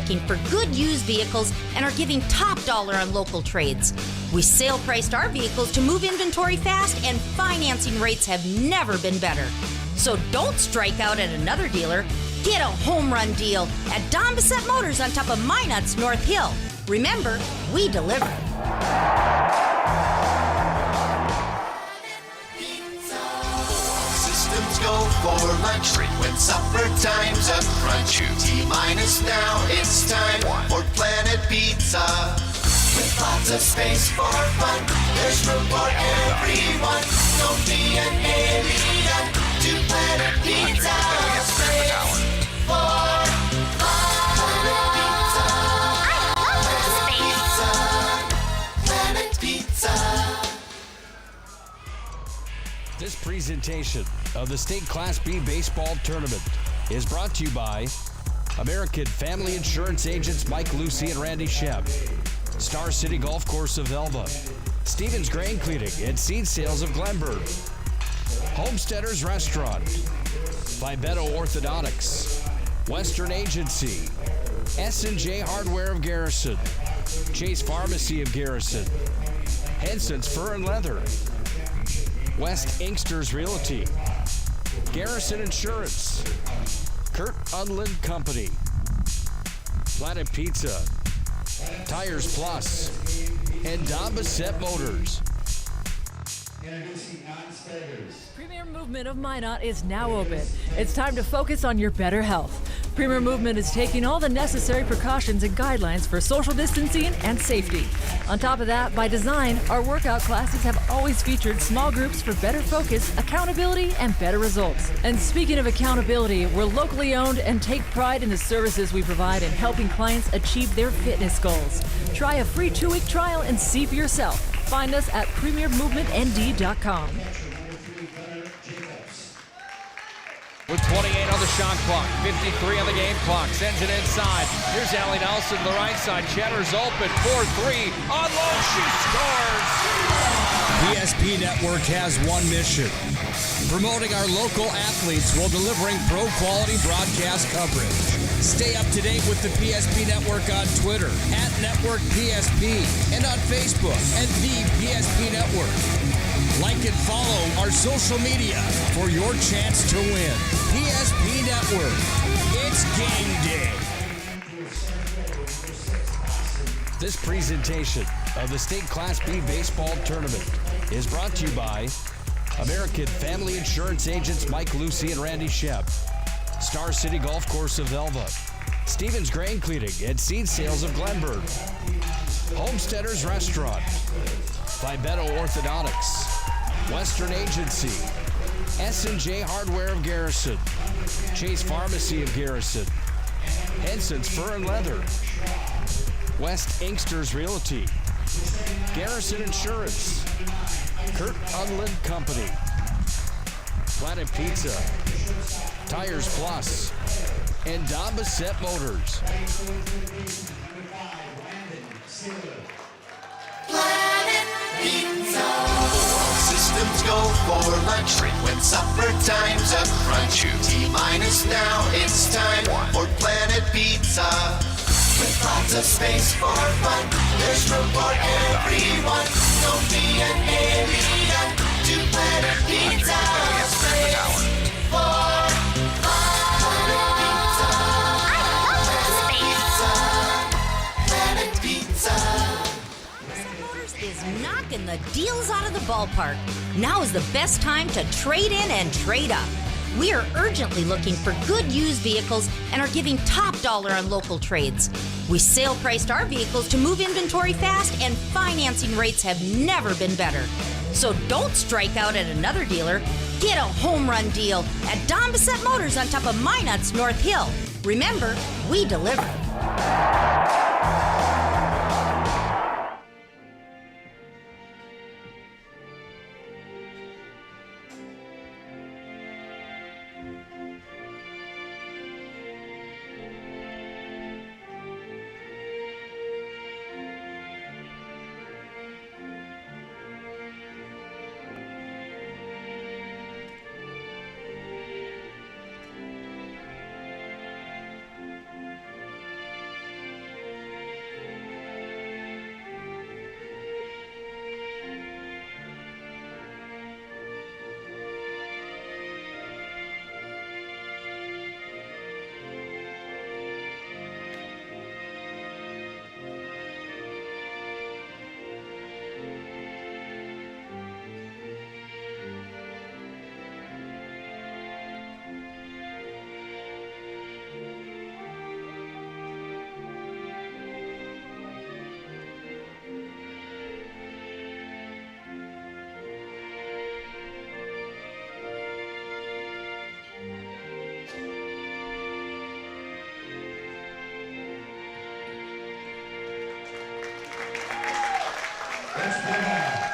looking for good used vehicles and are giving top dollar on local trades. We sale priced our vehicles to move inventory fast, and financing rates have never been better. So don't strike out at another dealer. Get a home run deal at Don Bissett Motors on top of Minot's North Hill. Remember, we deliver. Systems go for lunch when supper time's a crunch. T-minus now, it's time for Planet Pizza. With lots of space for fun, there's room for everyone. Don't be an alien to Planet Pizza. Space for Planet Pizza. Planet Pizza. This presentation of the State Class B Baseball Tournament is brought to you by American Family Insurance Agents Mike Lucy and Randy Shep, Star City Golf Course of Elba, Stevens Grain Cleaning and Seed Sales of Glenburg, Homesteaders Restaurant, by Beto Orthodontics, Western Agency, S&J Hardware of Garrison, Chase Pharmacy of Garrison, Henson's Fur and Leather, West Inksters Realty, Garrison Insurance, Kurt Unland Company, Planet Pizza, Tires Plus, and Don Bissett Motors. Premier Movement of Minot is now open. It's time to focus on your better health. Premier Movement is taking all the necessary precautions and guidelines for social distancing and safety. On top of that, by design, our workout classes have always featured small groups for better focus, accountability, and better results. And speaking of accountability, we're locally owned and take pride in the services we provide in helping clients achieve their fitness goals. Try a free 2-week trial and see for yourself. Find us at premiermovementnd.com. With 28 on the shot clock, 53 on the game clock, sends it inside. Here's Allie Nelson to the right side. Cheddar's open, 4-3, on low, she scores! PSP Network has one mission: promoting our local athletes while delivering pro-quality broadcast coverage. Stay up to date with the PSP Network on Twitter, @NetworkPSP, and on Facebook, @The PSP Network. Like and follow our social media for your chance to win. PSP Network, it's game day. This presentation of the State Class B Baseball Tournament is brought to you by American Family Insurance Agents Mike Lucy and Randy Shep, Star City Golf Course of Elba, Stevens Grain Cleaning and Seed Sales of Glenburg, Homesteaders Restaurant, by Beto Orthodontics, Western Agency, S&J Hardware of Garrison, Chase Pharmacy of Garrison, Henson's Fur and Leather, West Inksters Realty, Garrison Insurance, Kurt Unland Company, Planet Pizza, Tires Plus, and Don Bissett Motors. Planet Pizza. Systems go for lunch when supper time's a crunch. T-minus now, it's time for Planet Pizza. With lots of space for fun, there's room for everyone. Don't be an alien to Planet Pizza. Space for Planet Pizza. Planet Pizza. Is knocking the deals out of the ballpark. Now is the best time to trade in and trade up. We are urgently looking for good used vehicles and are giving top dollar on local trades. We sale priced our vehicles to move inventory fast, and financing rates have never been better. So don't strike out at another dealer. Get a home run deal at Don Bissett Motors on top of Minot's North Hill. Remember, we deliver.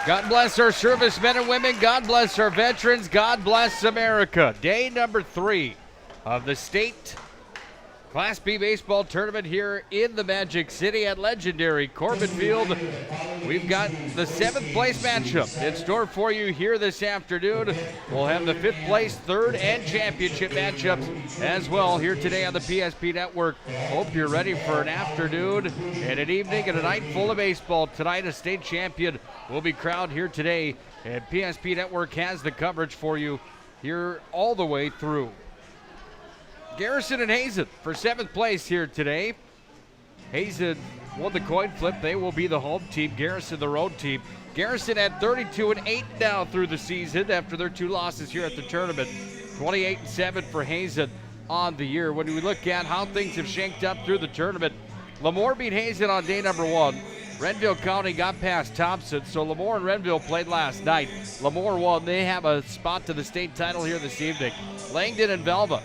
God bless our servicemen and women. God bless our veterans. God bless America. Day number 3 of the state Class B baseball tournament here in the Magic City at legendary Corbin Field. We've got the 7th place matchup in store for you here this afternoon. We'll have the 5th place, 3rd, and championship matchups as well here today on the PSP Network. Hope you're ready for an afternoon and an evening and a night full of baseball. Tonight, a state champion will be crowned here today, and PSP Network has the coverage for you here all the way through. Garrison and Hazen for 7th place here today. Hazen won the coin flip. They will be the home team. Garrison the road team. Garrison at 32-8 now through the season after their 2 losses here at the tournament. 28-7 for Hazen on the year. When we look at how things have shaped up through the tournament, Lemoore beat Hazen on day number 1. Renville County got past Thompson, so Lemoore and Renville played last night. Lemoore won. They have a spot to the state title here this evening. Langdon and Velva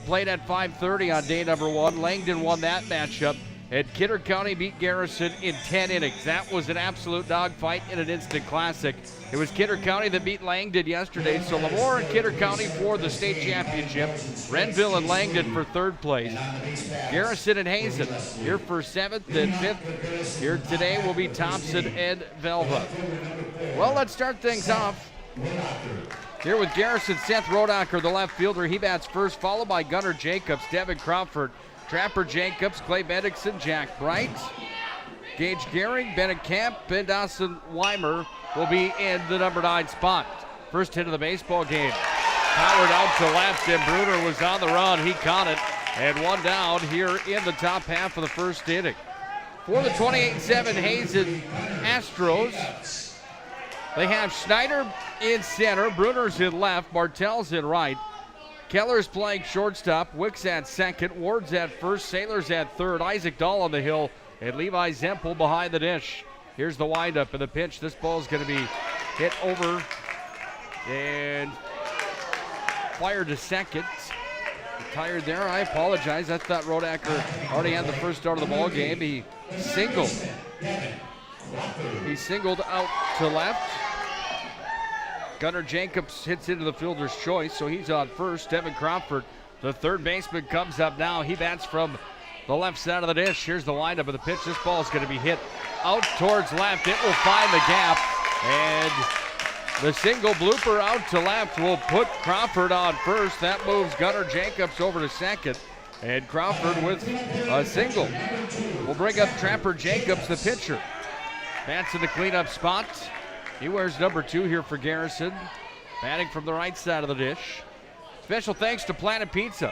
played at 5:30 on day number 1. Langdon won that matchup, and Kidder County beat Garrison in 10 innings. That was an absolute dogfight in an instant classic. It was Kidder County that beat Langdon yesterday, so Lemoore and Kidder County for the state championship. Renville and Langdon for 3rd place. Garrison and Hazen here for 7th and 5th. Here today will be Thompson and Velva. Well, let's start things off here with Garrison. Seth Rodacker, the left fielder, he bats first, followed by Gunnar Jacobs, Devin Crawford, Trapper Jacobs, Clay Bendixson, Jack Bright, Gage Gehring, Bennett Camp, and Dawson Weimer will be in the number 9 spot. First hit of the baseball game. Powered out to left, and Bruner was on the run. He caught it, and 1 down here in the top half of the 1st inning. For the 28-7 Hazen Astros, they have Schneider in center, Bruner's in left, Martell's in right. Keller's playing shortstop, Wicks at 2nd, Ward's at 1st, Sailor's at 3rd, Isaac Dahl on the hill, and Levi Zempel behind the dish. Here's the windup and the pitch. This ball's going to be hit over and fired to 2nd. Retired there. I apologize. I thought Rodacker already had the first out of the ball game. He singled. He singled out to left. Gunnar Jacobs hits into the fielder's choice, so he's on first. Devin Crawford, the 3rd baseman, comes up now. He bats from the left side of the dish. Here's the windup of the pitch. This ball is going to be hit out towards left. It will find the gap, and the single blooper out to left will put Crawford on first. That moves Gunnar Jacobs over to 2nd, and Crawford with a single. We'll bring up Trapper Jacobs, the pitcher. Bats in the cleanup spot. He wears number 2 here for Garrison. Batting from the right side of the dish. Special thanks to Planet Pizza,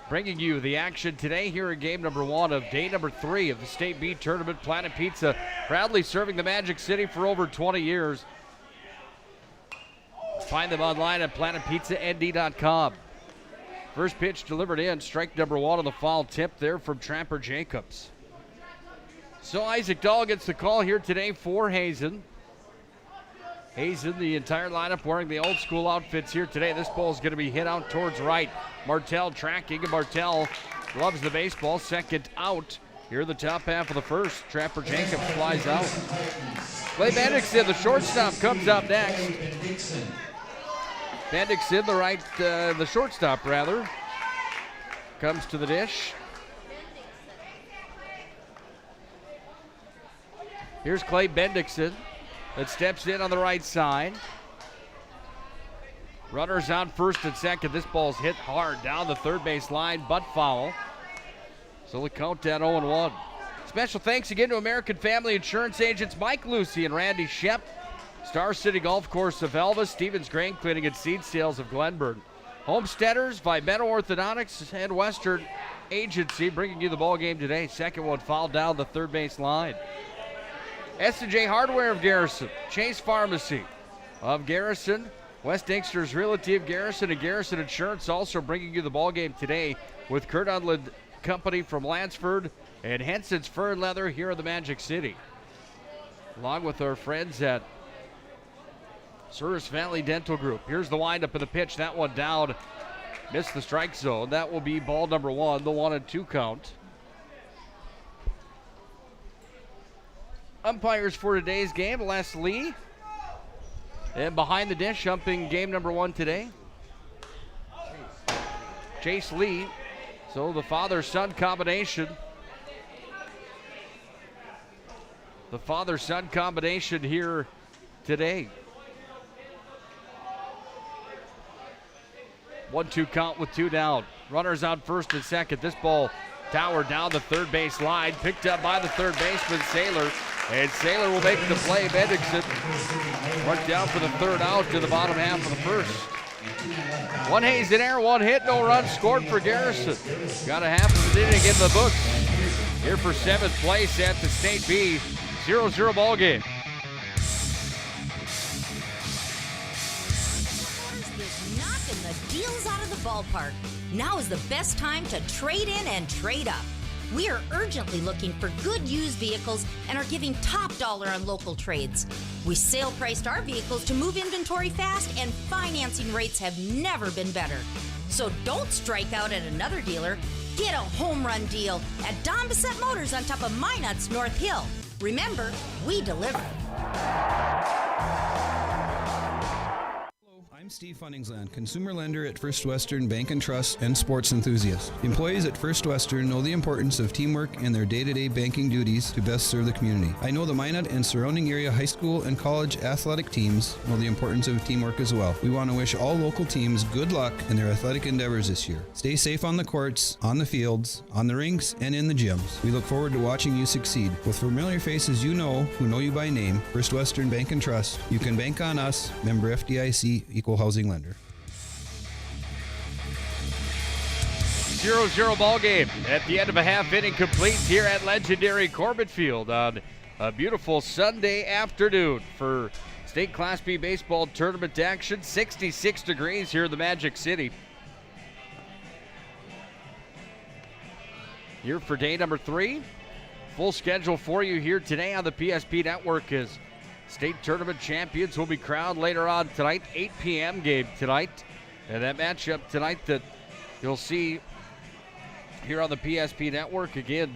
bringing you the action today here in game number 1 of day number 3 of the State B Tournament. Planet Pizza, proudly serving the Magic City for over 20 years. Find them online at planetpizzand.com. First pitch delivered in, strike number 1 on the foul tip there from Trapper Jacobs. So Isaac Dahl gets the call here today for Hazen. Hazen, the entire lineup wearing the old school outfits here today. This ball is going to be hit out towards right. Martell tracking, and Martell loves the baseball. 2nd out here in the top half of the 1st. Trapper Jacobs flies out. Clay Bendixson, the shortstop, comes up next. Bendixson, the shortstop rather, comes to the dish. Here's Clay Bendixson that steps in on the right side. Runners on 1st and 2nd. This ball's hit hard down the 3rd base line, but foul. So the count at 0-1. Special thanks again to American Family Insurance agents Mike Lucy and Randy Shep. Star City Golf Course of Elvis, Stevens Grain Cleaning and Seed Sales of Glenburn. Homesteaders, Vibeno Orthodontics, and Western Agency bringing you the ball game today. 2nd one fouled down the 3rd base line. S&J Hardware of Garrison, Chase Pharmacy of Garrison, West Inkster's Realty of Garrison, and Garrison Insurance also bringing you the ball game today with Kurt Unland Company from Lansford and Henson's Fur and Leather here in the Magic City. Along with our friends at Souris Valley Dental Group. Here's the windup of the pitch. That one down, missed the strike zone. That will be ball number 1, the 1-2 count. umpires for today's game, Les Lee. And behind the dish, umping game number 1 today, Chase Lee. So the father-son combination. The father-son combination here today. 1-2 count with 2 down. Runners on first and second. This ball towered down the third base line. Picked up by the third baseman, Saylor. And Saylor will make the play. Bendixson marked down for the third out to the bottom half of the first. 1 Hazen error, 1 hit, no runs scored for Garrison. Got a half of an inning in the books. Here for 7th place at the State B. 0-0 ball game. Is knocking the deals out of the ballpark. Now is the best time to trade in and trade up. We are urgently looking for good used vehicles and are giving top dollar on local trades. We sale priced our vehicles to move inventory fast, and financing rates have never been better. So don't strike out at another dealer. Get a home run deal at Don Bissett Motors on top of Minot's North Hill. Remember, we deliver. I'm Steve Funningsland, consumer lender at First Western Bank and Trust and sports enthusiast. Employees at First Western know the importance of teamwork in their day-to-day banking duties to best serve the community. I know the Minot and surrounding area high school and college athletic teams know the importance of teamwork as well. We want to wish all local teams good luck in their athletic endeavors this year. Stay safe on the courts, on the fields, on the rinks, and in the gyms. We look forward to watching you succeed. With familiar faces you know who know you by name, First Western Bank and Trust, you can bank on us, member FDIC, equal housing lender. 0-0 ball game at the end of a half inning complete here at legendary Corbett Field on a beautiful Sunday afternoon for State Class B baseball tournament action. 66 degrees here in the Magic City. Here for day number 3. Full schedule for you here today on the PSP Network as state tournament champions will be crowned later on tonight. 8 p.m. game tonight. And that matchup tonight that you'll see here on the PSP Network again.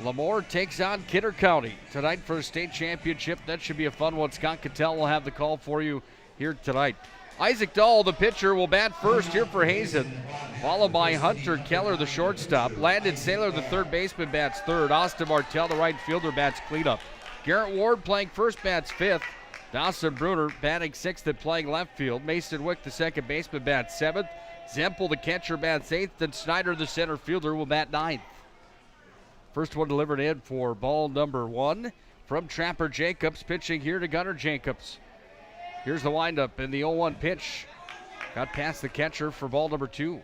Lemoore takes on Kidder County tonight for the state championship. That should be a fun one. Scott Cattell will have the call for you here tonight. Isaac Dahl, the pitcher, will bat first here for Hazen, followed by Hunter Keller, the shortstop. Landon Saylor, the third baseman, bats third. Austin Martell, the right fielder, bats cleanup. Garrett Ward playing first, bats fifth. Dawson Bruner batting sixth and playing left field. Mason Wick, the second baseman, bats seventh. Zempel, the catcher, bats eighth. And Snyder, the center fielder, will bat ninth. First one delivered in for ball number 1 from Trapper Jacobs, pitching here to Gunnar Jacobs. Here's the windup and the 0-1 pitch. Got past the catcher for ball number 2.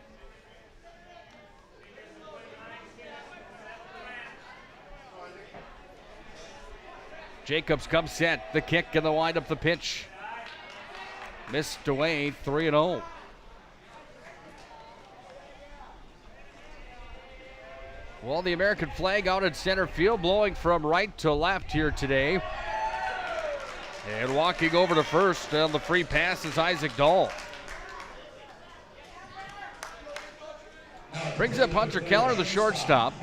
Jacobs comes set. The kick and the windup, the pitch. Missed away, 3-0. Well, the American flag out in center field, blowing from right to left here today. And walking over to first on the free pass is Isaac Dahl. Brings up Hunter Keller, the shortstop.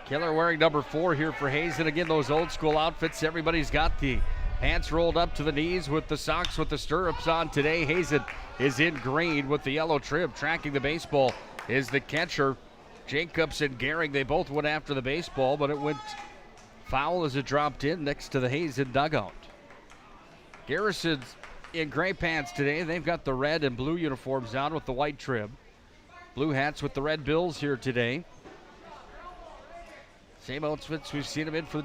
Keller wearing number 4 here for Hazen. Again, those old school outfits. Everybody's got the pants rolled up to the knees with the socks with the stirrups on today. Hazen is in green with the yellow trim. Tracking the baseball is the catcher. Jacobs and Gehring, they both went after the baseball, but it went foul as it dropped in next to the Hazen dugout. Garrison's in gray pants today. They've got the red and blue uniforms on with the white trim. Blue hats with the red bills here today. Same outfits we've seen them in for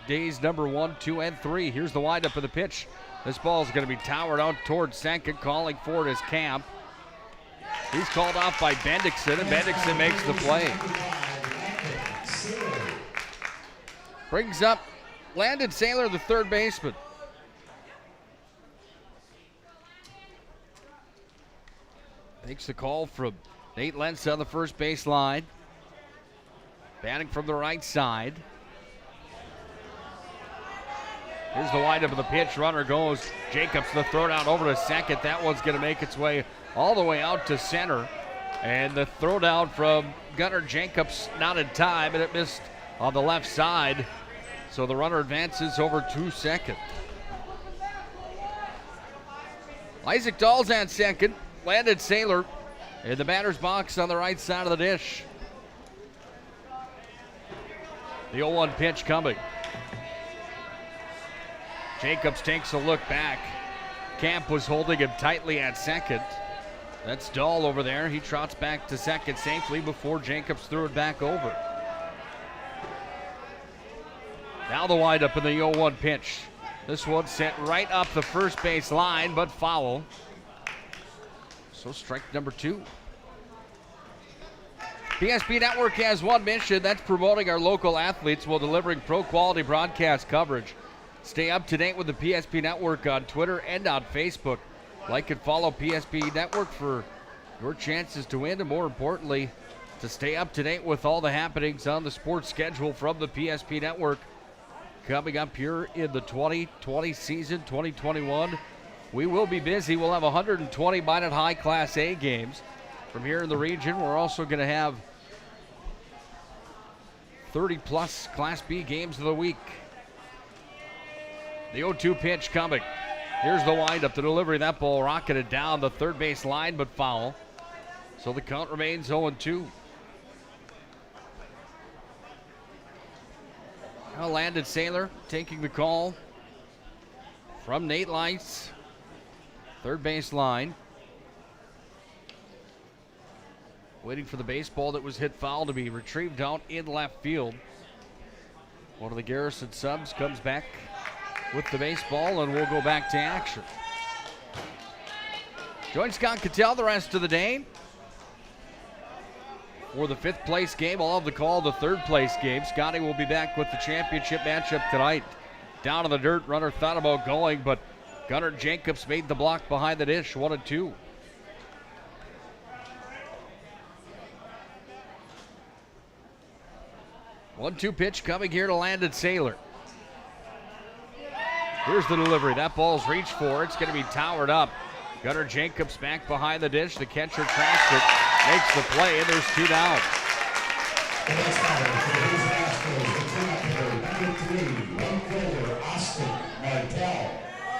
days number 1, 2, and 3. Here's the windup of the pitch. This ball is going to be towered out towards second. Calling for it is Camp. He's called off by Bendixson, and Bendixson makes the play. Brings up Landon Saylor, the third baseman. Takes the call from Nate Lentz on the first base line. Batting from the right side. Here's the windup of the pitch. Runner goes. Jacobs, the throw down over to second. That one's going to make its way all the way out to center. And the throwdown from Gunnar Jacobs not in time, and it missed on the left side. So the runner advances over to second. Isaac Dahl's at second. Landon Saylor in the batter's box on the right side of the dish. The 0-1 pitch coming. Jacobs takes a look back. Camp was holding him tightly at second. That's Dahl over there. He trots back to second safely before Jacobs threw it back over. Now the windup in the 0-1 pitch. This one sent right up the first base line, but foul. So strike number 2. PSP Network has one mission. That's promoting our local athletes while delivering pro-quality broadcast coverage. Stay up to date with the PSP Network on Twitter and on Facebook. Like and follow PSP Network for your chances to win, and more importantly, to stay up to date with all the happenings on the sports schedule from the PSP Network. Coming up here in the 2020 season, 2021, we will be busy. We'll have 120 Minot High Class A games from here in the region. We're also going to have 30-plus Class B games of the week. The 0-2 pitch coming. Here's the windup, the delivery. That ball rocketed down the third base line, but foul. So the count remains 0-2. Now Landon Saylor taking the call from Nate Lights. Third base line. Waiting for the baseball that was hit foul to be retrieved out in left field. One of the Garrison subs comes back with the baseball, and we'll go back to action. Join Scott Cattell the rest of the day for the 5th place game. I'll have the call the 3rd place game. Scotty will be back with the championship matchup tonight. Down in the dirt, runner thought about going, but Gunnar Jacobs made the block behind the dish, 1-2. One-two pitch coming here to Landon Saylor. Here's the delivery. That ball's reached for. It's going to be towered up. Gunnar Jacobs back behind the dish. The catcher tracks it, makes the play, and there's 2 down.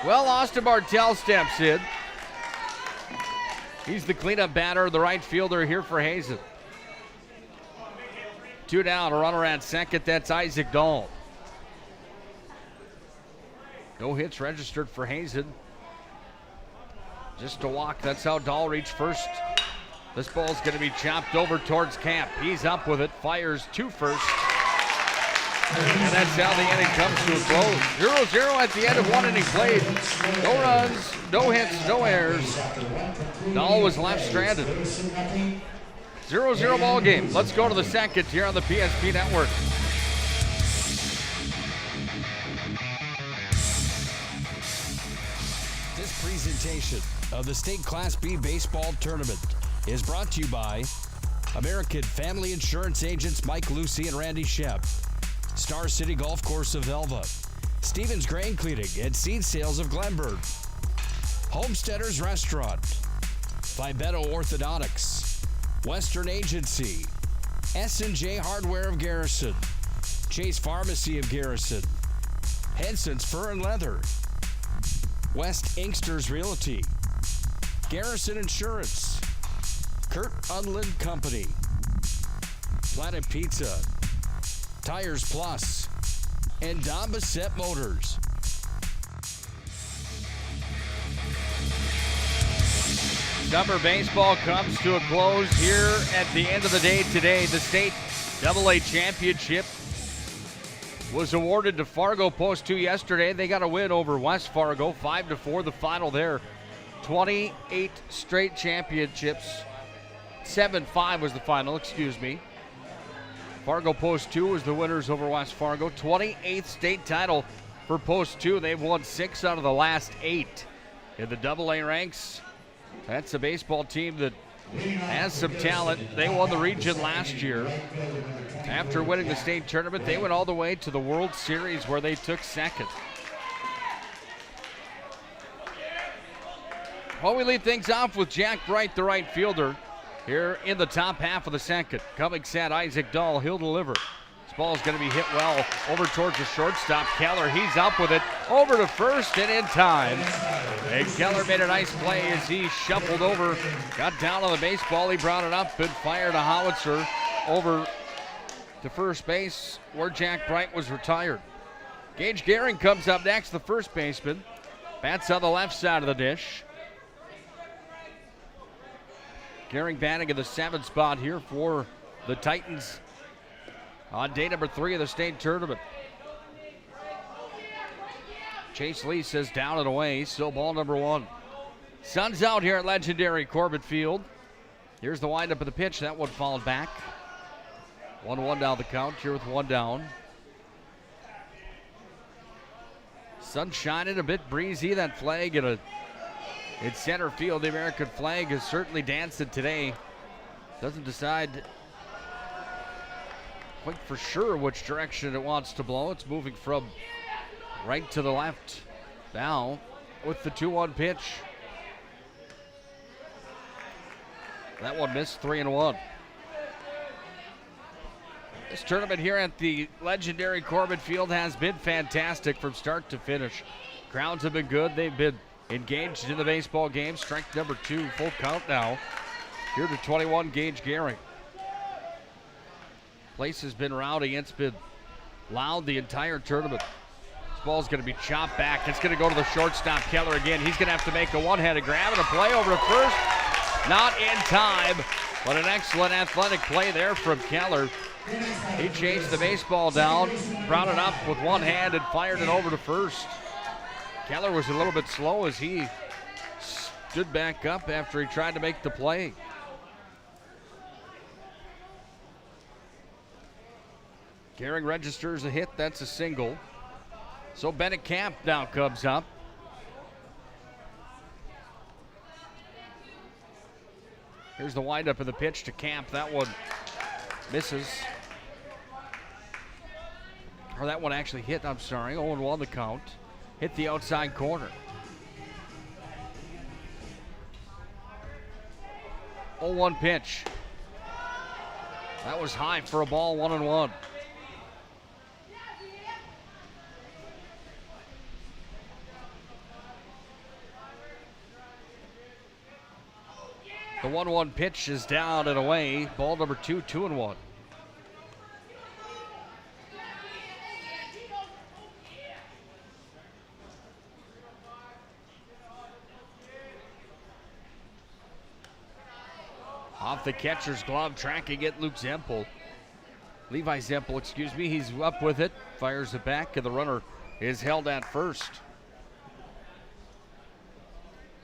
Well, Austin Martell steps in. He's the cleanup batter, the right fielder here for Hazen. 2 down, a runner at second. That's Isaac Dahl. No hits registered for Hazen. Just a walk. That's how Dahl reached first. This ball's going to be chopped over towards Camp. He's up with it, fires to first. And that's how the inning comes to a close. 0-0 at the end of 1 inning played. No runs, no hits, no errors. Dahl was left stranded. 0-0 ball game. Let's go to the second here on the PSP Network. This presentation of the State Class B Baseball Tournament is brought to you by American Family Insurance Agents Mike Lucy and Randy Shep, Star City Golf Course of Elva, Stevens Grain Cleaning and Seed Sales of Glenburg, Homesteaders Restaurant, Fibeto Orthodontics, Western Agency, S&J Hardware of Garrison, Chase Pharmacy of Garrison, Henson's Fur and Leather, West Inksters Realty, Garrison Insurance, Kurt Unlin Company, Planet Pizza, Tires Plus, and Don Bassett Motors. Summer baseball comes to a close here at the end of the day today. The state AA championship was awarded to Fargo Post 2 yesterday. They got a win over West Fargo, 5-4 the final there. 28 straight championships. 7-5 was the final, excuse me. Fargo Post 2 was the winners over West Fargo. 28th state title for Post 2. They've won 6 out of the last 8 in the AA ranks. That's a baseball team that has some talent. They won the region last year. After winning the state tournament, they went all the way to the World Series where they took second. Well, we lead things off with Jack Bright, the right fielder. here in the top half of the second. Coming set, Isaac Dahl, he'll deliver. This ball's going to be hit well over towards the shortstop. Keller, he's up with it over to first and in time. And Keller made a nice play as he shuffled over, got down on the baseball. He brought it up and fired a howitzer over to first base where Jack Bright was retired. Gage Gehring comes up next, the first baseman. Bats on the left side of the dish. Gehring batting in the 7th spot here for the Titans on day number 3 of the state tournament. Chase Lee says down and away, still ball number 1. Sun's out here at legendary Corbett Field. Here's the windup of the pitch. That one fouled back. 1-1 down the count here with 1 down. Sun shining, a bit breezy. That flag in center field. The American flag is certainly dancing today. Doesn't decide quite for sure which direction it wants to blow. It's moving from right to the left now with the 2-1 pitch. That one missed, 3-1. This tournament here at the legendary Corbett Field has been fantastic from start to finish. Crowds have been good. They've been engaged in the baseball game. Strike number 2, full count now. Here to 21, Gage Gehring. Place has been rowdy. It's been loud the entire tournament. This ball's going to be chopped back. It's going to go to the shortstop, Keller again. He's going to have to make a one-handed grab and a play over to first. Not in time, but an excellent athletic play there from Keller. He chased the baseball down, brought it up with one hand and fired it over to first. Keller was a little bit slow as he stood back up after he tried to make the play. Gehring registers a hit, that's a single. So Bennett Camp now comes up. Here's the windup of the pitch to Camp. That one misses. Or that one actually hit, I'm sorry. 0-1 the count. Hit the outside corner. 0-1 pitch. That was high for a ball, 1-1. The 1-1 pitch is down and away. Ball number 2, 2-1. Off the catcher's glove, tracking it, Levi Zempel, excuse me. He's up with it, fires it back, and the runner is held at first.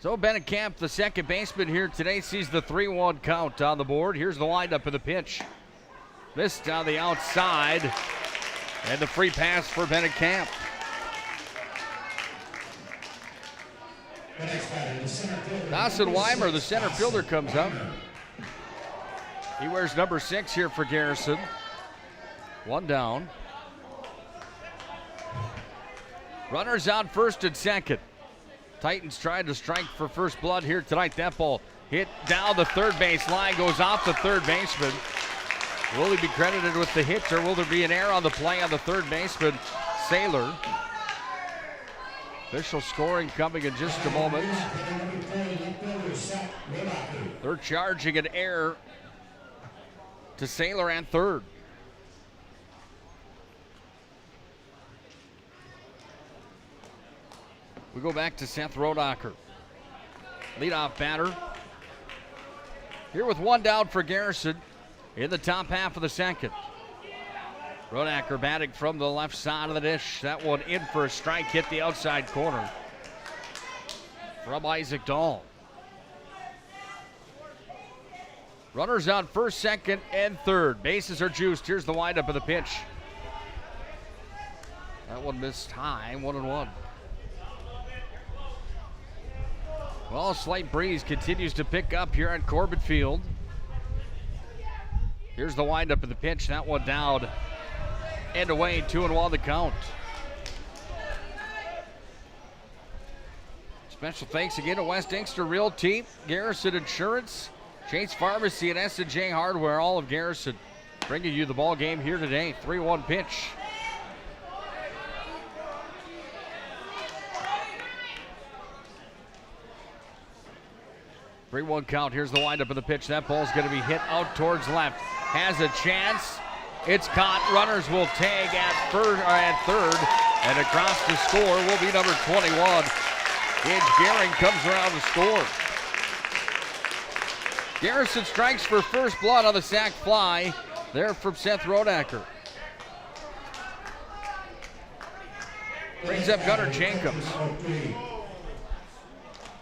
So Bennett Camp, the second baseman here today, sees the 3-1 count on the board. Here's the windup of the pitch. Missed on the outside, and the free pass for Bennett Camp. Dawson Weimer, the center fielder, comes up. He wears number 6 here for Garrison. 1 down. Runners on first and second. Titans trying to strike for first blood here tonight. That ball hit down the third base line, goes off the third baseman. Will he be credited with the hit, or will there be an error on the play on the third baseman, Saylor? Official scoring coming in just a moment. They're charging an error to Saylor and third. We go back to Seth Rodacher. Leadoff batter. Here with 1 down for Garrison in the top half of the second. Rodacher batting from the left side of the dish. That one in for a strike, hit the outside corner from Isaac Dahl. Runners on first, second, and third. Bases are juiced. Here's the windup of the pitch. That one missed high, 1-1. Well, a slight breeze continues to pick up here at Corbett Field. Here's the windup of the pitch. That one down and away, 2-1 the count. Special thanks again to West Inkster Realty, Garrison Insurance, Chase Pharmacy and S&J Hardware, all of Garrison, bringing you the ball game here today. 3-1 pitch. Three 1 count. Here's the windup of the pitch. That ball's going to be hit out towards left. Has a chance. It's caught. Runners will tag at third, and across to score will be number 21. Gage Gehring comes around to score. Garrison strikes for first blood on the sac fly there from Seth Rodacker. Brings up Gunnar Jacobs.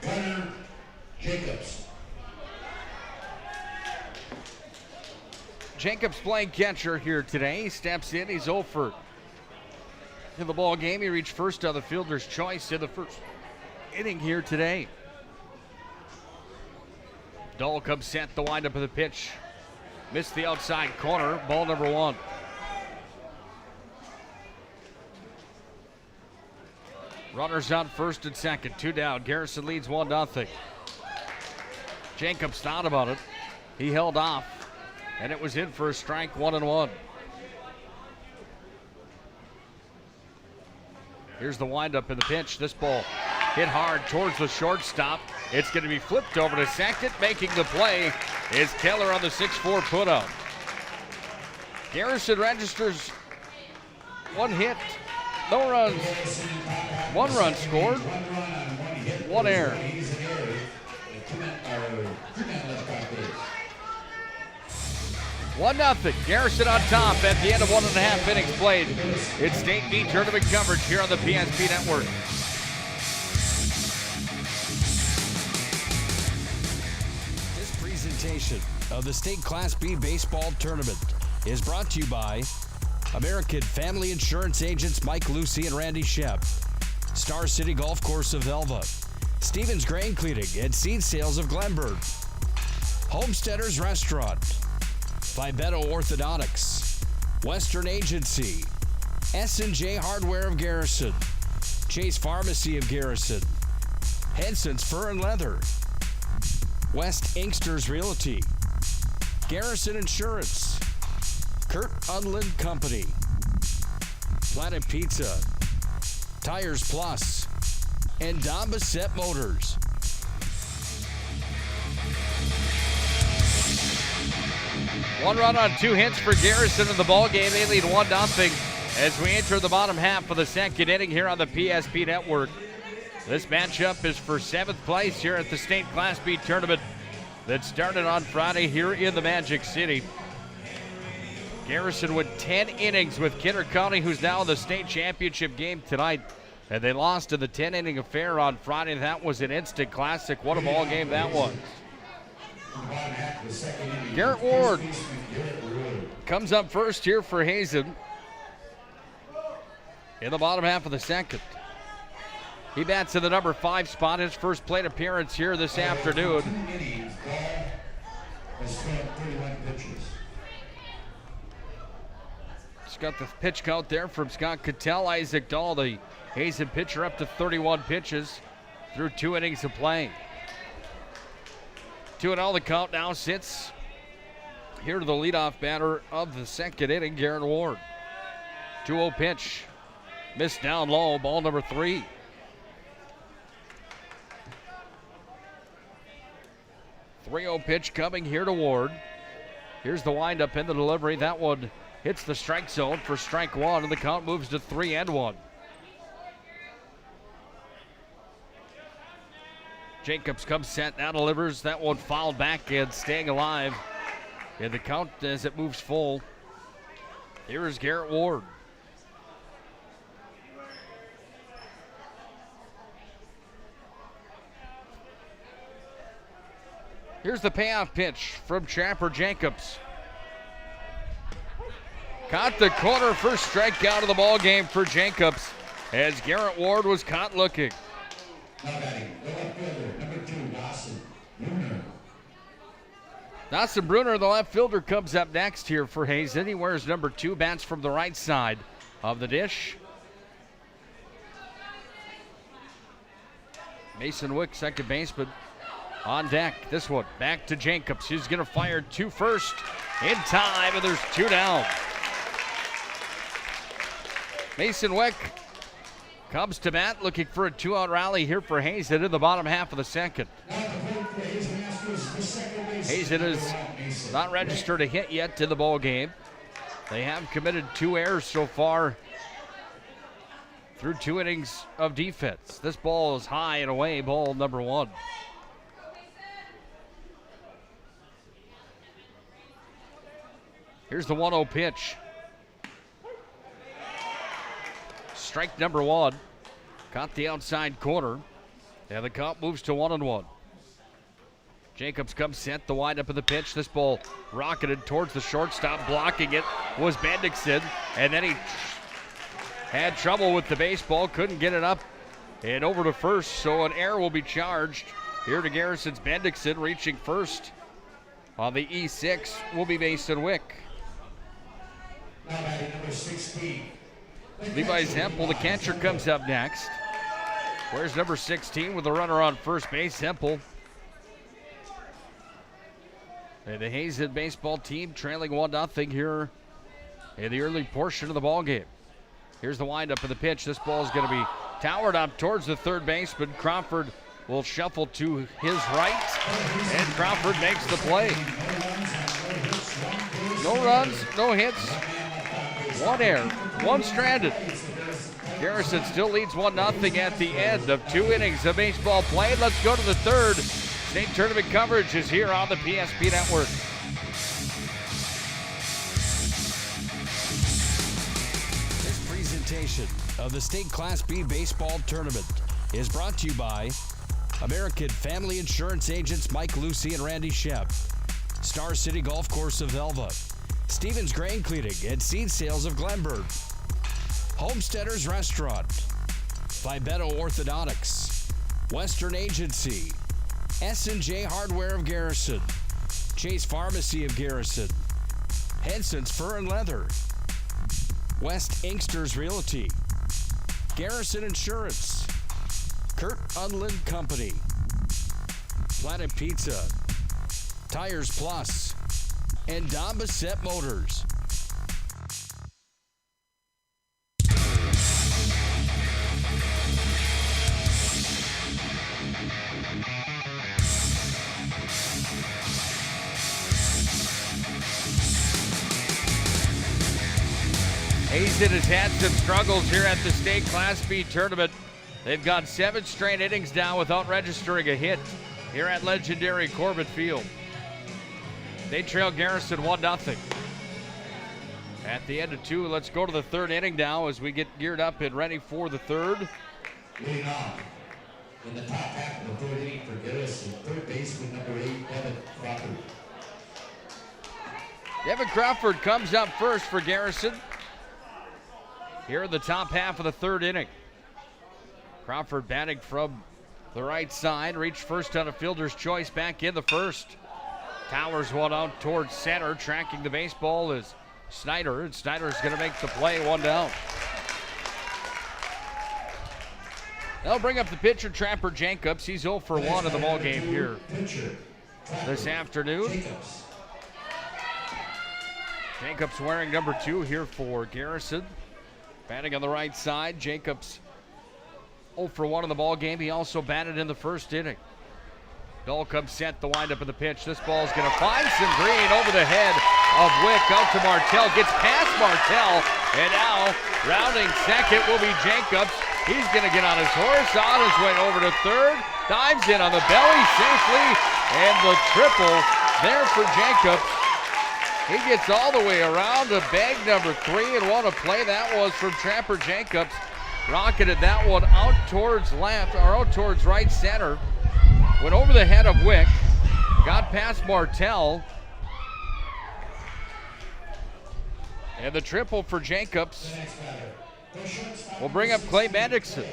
Gunnar Jacobs. Jacobs playing catcher here today. He steps in. He's 0 for in the ball game. He reached first on the fielder's choice in the first inning here today. Dahl comes set. The windup of the pitch. Missed the outside corner. Ball number 1. Runners on first and second. 2 down. Garrison leads 1-0. Jacobs thought about it. He held off, and it was in for a strike, 1-1. Here's the windup in the pitch. This ball hit hard towards the shortstop. It's going to be flipped over to second. Making the play is Keller on the 6-4 putout. Garrison registers 1 hit, no runs, 1 run scored, 1 error. 1-0. Garrison on top at the end of 1.5 innings played. It's State B tournament coverage here on the PSP Network. This presentation of the State Class B Baseball Tournament is brought to you by American Family Insurance Agents Mike Lucy and Randy Shep, Star City Golf Course of Elva, Stevens Grain Cleaning and Seed Sales of Glenburg, Homesteaders Restaurant, Fibeto Orthodontics, Western Agency, S&J Hardware of Garrison, Chase Pharmacy of Garrison, Henson's Fur and Leather, West Inksters Realty, Garrison Insurance, Kurt Unland Company, Planet Pizza, Tires Plus, and Don Bassett Motors. One run on 2 hits for Garrison in the ball game. They lead 1-0 as we enter the bottom half of the second inning here on the PSP Network. This matchup is for 7th place here at the State Class B tournament that started on Friday here in the Magic City. Garrison went 10 innings with Kidder County, who's now in the state championship game tonight. And they lost in the 10-inning affair on Friday. That was an instant classic. What a ball game that was. Garrett Ward comes up first here for Hazen in the bottom half of the second. He bats in the number 5 spot, his first plate appearance here this afternoon. Just got the pitch count there from Scott Cattell. Isaac Dahl, the Hazen pitcher, up to 31 pitches through 2 innings of play. 2-0 the count now sits here to the leadoff batter of the second inning, Garrett Ward. 2-0 pitch. Missed down low, ball number 3. .30 pitch coming here to Ward. Here's the windup in the delivery. That one hits the strike zone for strike 1, and the count moves to 3-1. Jacobs comes set, now delivers. That one fouled back and staying alive in the count as it moves full. Here is Garrett Ward. Here's the payoff pitch from Chapper Jacobs. Caught the corner, first strikeout of the ball game for Jacobs as Garrett Ward was caught looking. Dawson Bruner, the left fielder, comes up next here for Hazen. He wears number 2, bats from the right side of the dish. Mason Wick, second baseman, on deck. This one back to Jacobs. He's going to fire 2 first in time, and there's 2 down. Mason Wick comes to bat looking for a 2-out rally here for Hazen in the bottom half of the second. Hazen has not registered a hit yet in the ball game. They have committed 2 errors so far through 2 innings of defense. This ball is high and away, ball number 1. Here's the 1-0 pitch. Strike number 1. Caught the outside corner. And the count moves to 1-1. Jacobs comes set, the windup of the pitch. This ball rocketed towards the shortstop. Blocking it was Bendixson. And then he had trouble with the baseball. Couldn't get it up and over to first. So an error will be charged here to Garrison's Bendixson. Reaching first on the E6 will be Mason Wick. Now batting number 16. Levi Hempel, the catcher, comes up next. Where's number 16 with a runner on first base? Hempel. And the Hazen baseball team trailing 1-0 here in the early portion of the ball game. Here's the windup of the pitch. This ball is going to be towered up towards the third baseman. Crawford will shuffle to his right, and Crawford makes the play. No runs, no hits, 1 error, 1 stranded. Garrison still leads 1-0 at the end of 2 innings of baseball played. Let's go to the third. State tournament coverage is here on the PSP Network. This presentation of the State Class B Baseball Tournament is brought to you by American Family Insurance Agents Mike Lucy and Randy Shep, Star City Golf Course of Elva, Stevens Grain Cleaning and Seed Sales of Glenburg, Homesteaders Restaurant, Fibeto Orthodontics, Western Agency, S&J Hardware of Garrison, Chase Pharmacy of Garrison, Henson's Fur and Leather, West Inksters Realty, Garrison Insurance, Kurt Unland Company, Planet Pizza, Tires Plus, and Don Bassett Motors. Hazen has had some struggles here at the State Class B tournament. They've gone 7 straight innings now without registering a hit here at legendary Corbett Field. They trail Garrison 1-0. At the end of 2, let's go to the third inning now as we get geared up and ready for the third. Leading off in the top half of the third inning for Garrison, third baseman number 8, Evan Crawford. Devin Crawford comes up first for Garrison here in the top half of the third inning. Crawford batting from the right side, reached first on a fielder's choice back in the first. Towers one out towards center. Tracking the baseball is Snyder, and Snyder's going to make the play, 1 down. They'll bring up the pitcher, Trapper Jacobs. He's 0 for 1 in the ball game here this afternoon. Jacobs wearing number 2 here for Garrison. Batting on the right side, Jacobs 0 for 1 in the ball game. He also batted in the first inning. Bell comes set, the windup of the pitch. This ball is going to find some green over the head of Wick, out to Martell. Gets past Martell, and now rounding second will be Jacobs. He's going to get on his horse, on his way over to third. Dives in on the belly safely, and the triple there for Jacobs. He gets all the way around to bag number 3, and what a play that was from Trapper Jacobs. Rocketed that one out towards left, or out towards right center. Went over the head of Wick, got past Martell. And the triple for Jacobs will bring up Clay Bendixson.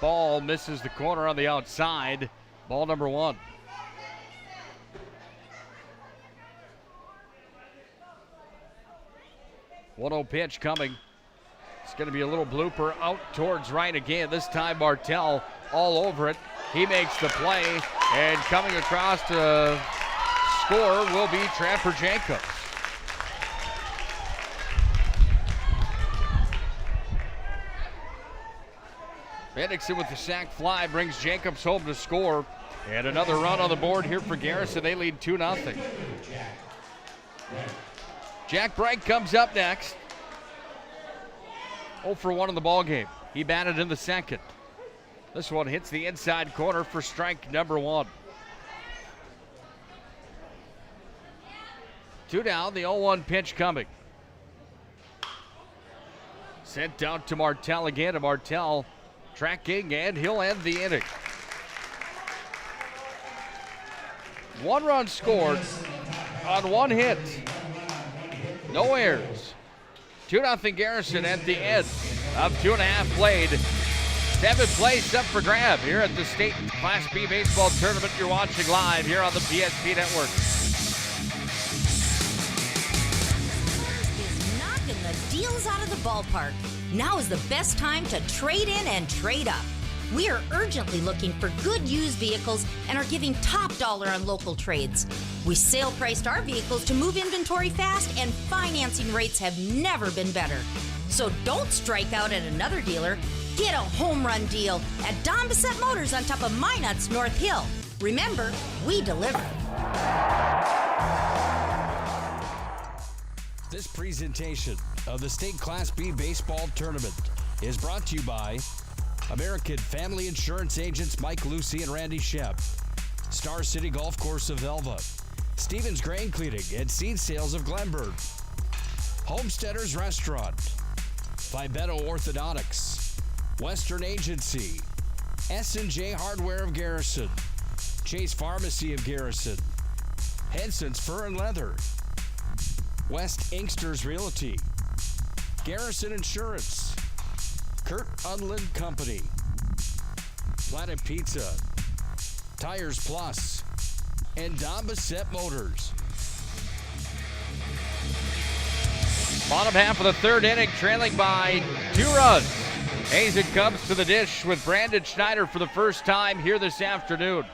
Ball misses the corner on the outside. Ball number 1. One-0 pitch coming. It's going to be a little blooper out towards right again. This time Martell all over it. He makes the play, and coming across to score will be Trapper Jacobs. Bennington with the sack fly brings Jacobs home to score. And another run on the board here for Garrison. They lead 2-0. Jack Bright comes up next. 0 for 1 in the ball game. He batted in the second. This one hits the inside corner for strike number 1. 2 down, the 0-1 pitch coming. Sent down to Martell again, and Martell tracking, and he'll end the inning. 1 run scored on 1 hit. No errors. 2-0 Garrison at the end of 2.5 played. 7th place up for grab here at the state Class B baseball tournament. You're watching live here on the PSP Network. Is knocking the deals out of the ballpark. Now is the best time to trade in and trade up. We are urgently looking for good used vehicles and are giving top dollar on local trades. We sale priced our vehicles to move inventory fast, and financing rates have never been better. So don't strike out at another dealer. Get a home run deal at Don Bissett Motors on top of Minot's North Hill. Remember, we deliver. This presentation of the State Class B Baseball Tournament is brought to you by American Family Insurance Agents Mike Lucy and Randy Shep, Star City Golf Course of Elva, Stevens Grain Cleaning and Seed Sales of Glenburn, Homesteaders Restaurant, Fibeto Orthodontics, Western Agency, S&J Hardware of Garrison, Chase Pharmacy of Garrison, Henson's Fur and Leather, West Inksters Realty, Garrison Insurance, Kurt Unland Company, Planet Pizza, Tires Plus, and Don Bissett Motors. Bottom half of the 3rd inning, trailing by 2 runs. Hazen comes to the dish with Brandon Schneider for the first time here this afternoon.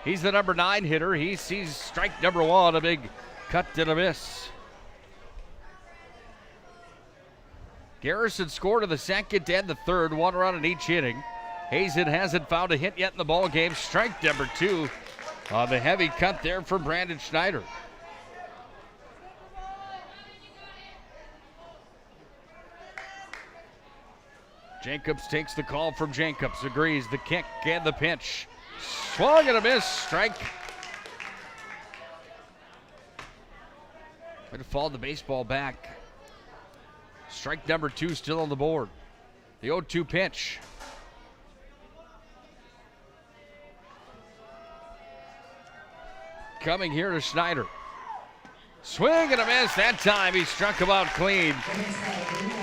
He's the number 9 hitter. He sees strike number 1, a big cut and a miss. Garrison scored in the second and the third, 1 run in each inning. Hazen hasn't found a hit yet in the ball game. Strike number 2 on the heavy cut there from Brandon Schneider. Jacobs takes the call from Jacobs, agrees the kick and the pitch. Swung and a miss, strike. Might have followed the baseball back. Strike number 2 still on the board. The 0-2 pitch. Coming here to Schneider. Swing and a miss. That time he struck him out clean.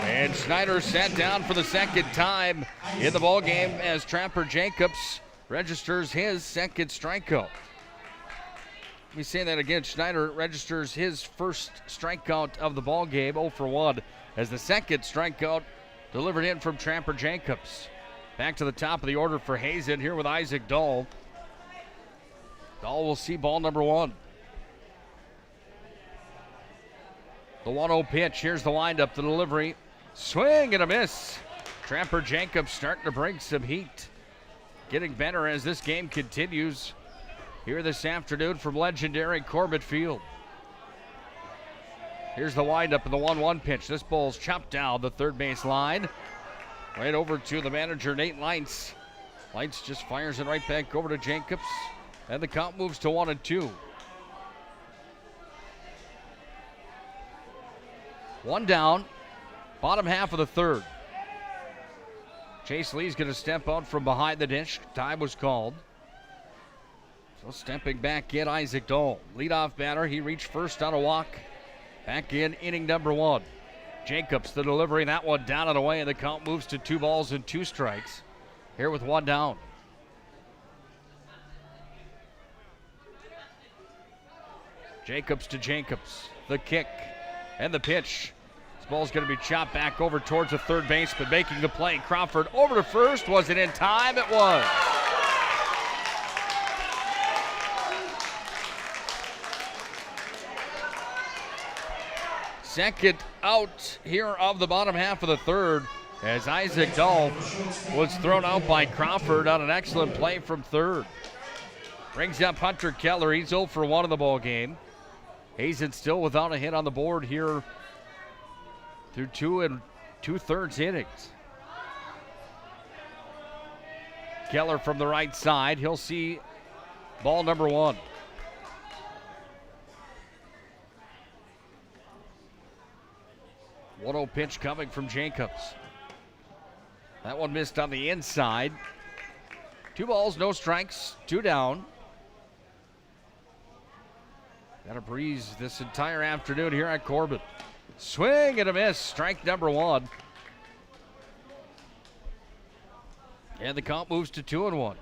And Schneider sat down for the second time in the ball game as Trapper Jacobs registers his second strikeout. Let me say that again. Schneider registers his first strikeout of the ball game, 0 for 1, as the second strikeout delivered in from Trapper Jacobs. Back to the top of the order for Hazen here with Isaac Dahl. Dahl will see ball number 1. The 1-0 pitch. Here's the windup, the delivery. Swing and a miss. Trapper Jacobs starting to bring some heat. Getting better as this game continues here this afternoon from legendary Corbett Field. Here's the windup of the 1-1 pitch. This ball's chopped down the third base line. Right over to the manager, Nate Leitz. Leitz just fires it right back over to Jacobs. And the count moves to 1-2. 1 down, bottom half of the 3rd. Chase Lee's going to step out from behind the dish. Time was called. So stepping back in, Isaac Dahl. Leadoff batter, he reached first on a walk. Back in inning number 1. Jacobs, the delivery, that one down and away, and the count moves to 2 balls and 2 strikes. Here with 1 down. Jacobs to Jacobs. The kick and the pitch. This ball's going to be chopped back over towards the third baseman, making the play. Crawford over to first. Was it in time? It was. Second out here of the bottom half of the third as Isaac Dahl was thrown out by Crawford on an excellent play from third. Brings up Hunter Keller. He's 0 for 1 in the ball game. Hazen still without a hit on the board here through 2 2/3 innings. Keller from the right side. He'll see ball number 1. One-0 pitch coming from Jacobs. That one missed on the inside. 2 balls, no strikes, 2 down. Got a breeze this entire afternoon here at Corbin. Swing and a miss, strike number 1. And the count moves to 2-1.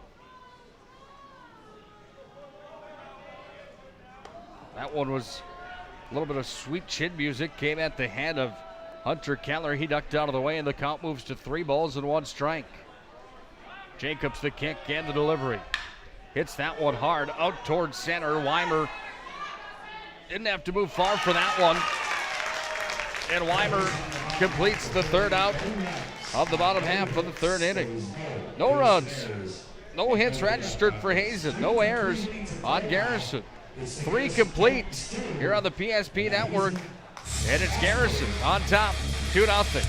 That one was a little bit of sweet chin music, came at the head of Hunter Keller. He ducked out of the way, and the count moves to 3 balls and 1 strike. Jacobs the kick and the delivery. Hits that one hard out towards center. Weimer didn't have to move far for that one. And Weimer completes the third out of the bottom half of the third inning. No runs, no hits registered for Hazen, no errors on Garrison. 3 complete here on the PSP network. And it's Garrison on top, 2-0.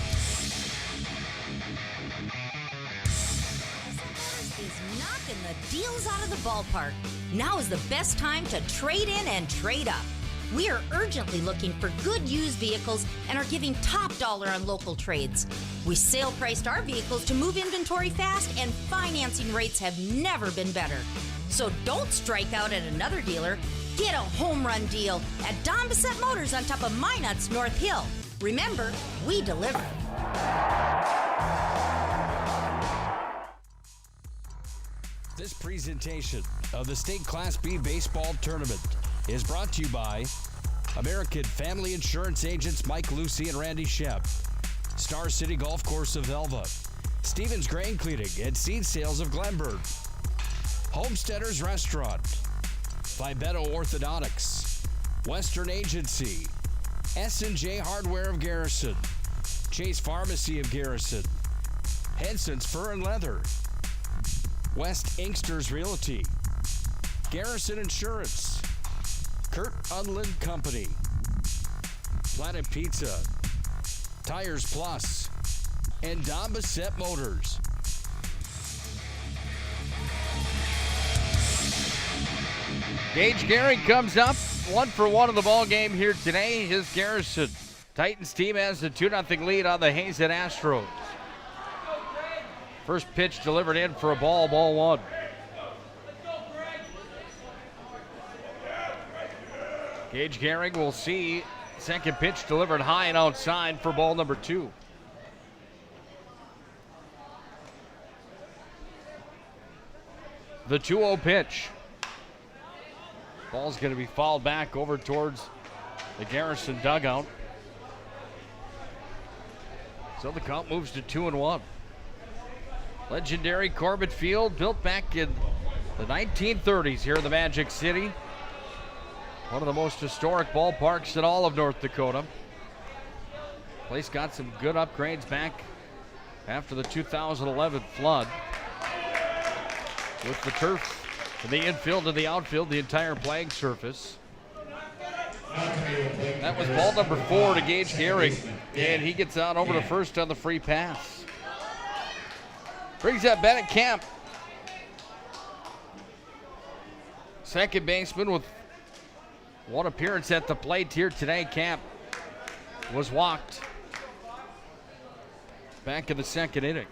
Is knocking the deals out of the ballpark. Now is the best time to trade in and trade up. We are urgently looking for good used vehicles and are giving top dollar on local trades. We sale priced our vehicles to move inventory fast, and financing rates have never been better. So don't strike out at another dealer. Get a home run deal at Don Bissett Motors on top of Minot's North Hill. Remember, we deliver. This presentation of the State Class B Baseball Tournament is brought to you by American Family Insurance Agents Mike Lucy and Randy Shep, Star City Golf Course of Elva, Stevens Grain Cleaning and Seed Sales of Glenburg, Homesteaders Restaurant, Fibeto Orthodontics, Western Agency, S&J Hardware of Garrison, Chase Pharmacy of Garrison, Henson's Fur and Leather, West Inksters Realty, Garrison Insurance, Kurt Unland Company, Planet Pizza, Tires Plus, and Don Bissett Motors. Gage Gehring comes up 1 for 1 in the ball game here today. His Garrison Titans team has a 2-0 lead on the Hazen Astros. First pitch delivered in for a ball 1. Gage Gehring will see second pitch delivered high and outside for ball number 2. The 2-0 pitch. Ball's going to be fouled back over towards the Garrison dugout. So the count moves to 2-1. Legendary Corbett Field, built back in the 1930s here in the Magic City. One of the most historic ballparks in all of North Dakota. Place got some good upgrades back after the 2011 flood. With the turf in the infield and the outfield, the entire playing surface. That was ball number 4 to Gage Gehring, and he gets out over to first on the free pass. Brings up Bennett Camp. Second baseman with 1 appearance at the plate here today. Camp was walked back in the second inning.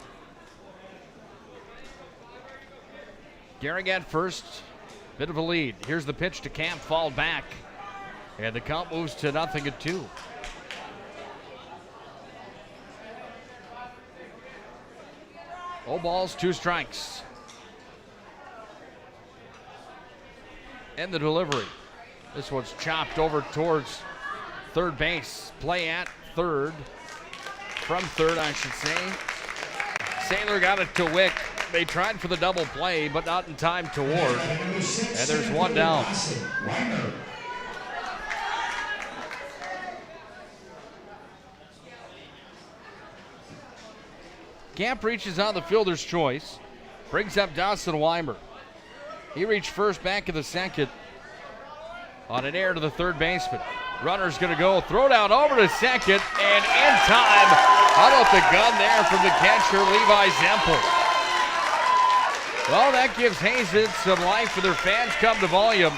Gehring at first, bit of a lead. Here's the pitch to Camp, fouled back, and the count moves to 0-2. Oh balls, 2 strikes. And the delivery. This one's chopped over towards third base. Play at third. From third, I should say. Saylor got it to Wick. They tried for the double play, but not in time to Ward. And there's 1 down. Camp reaches on the fielder's choice. Brings up Dawson Weimer. He reached first, back in the second. On an air to the third baseman. Runner's going to go. Throw down over to second. And in time. How about the gun there from the catcher, Levi Zempel? Well, that gives Hazen some life for their fans come to volume.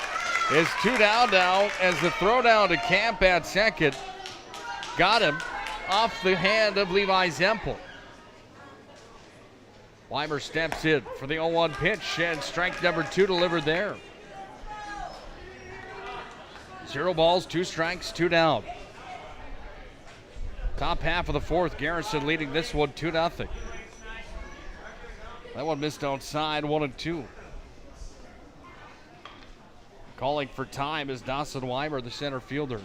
It's 2 down now as the throw down to Camp at second. Got him off the hand of Levi Zempel. Weimer steps in for the 0-1 pitch, and strike number 2 delivered there. 0 balls, 2 strikes, 2 down. Top half of the fourth, Garrison leading this one 2-0. That one missed outside, 1-2. Calling for time is Dawson Weimer, the center fielder.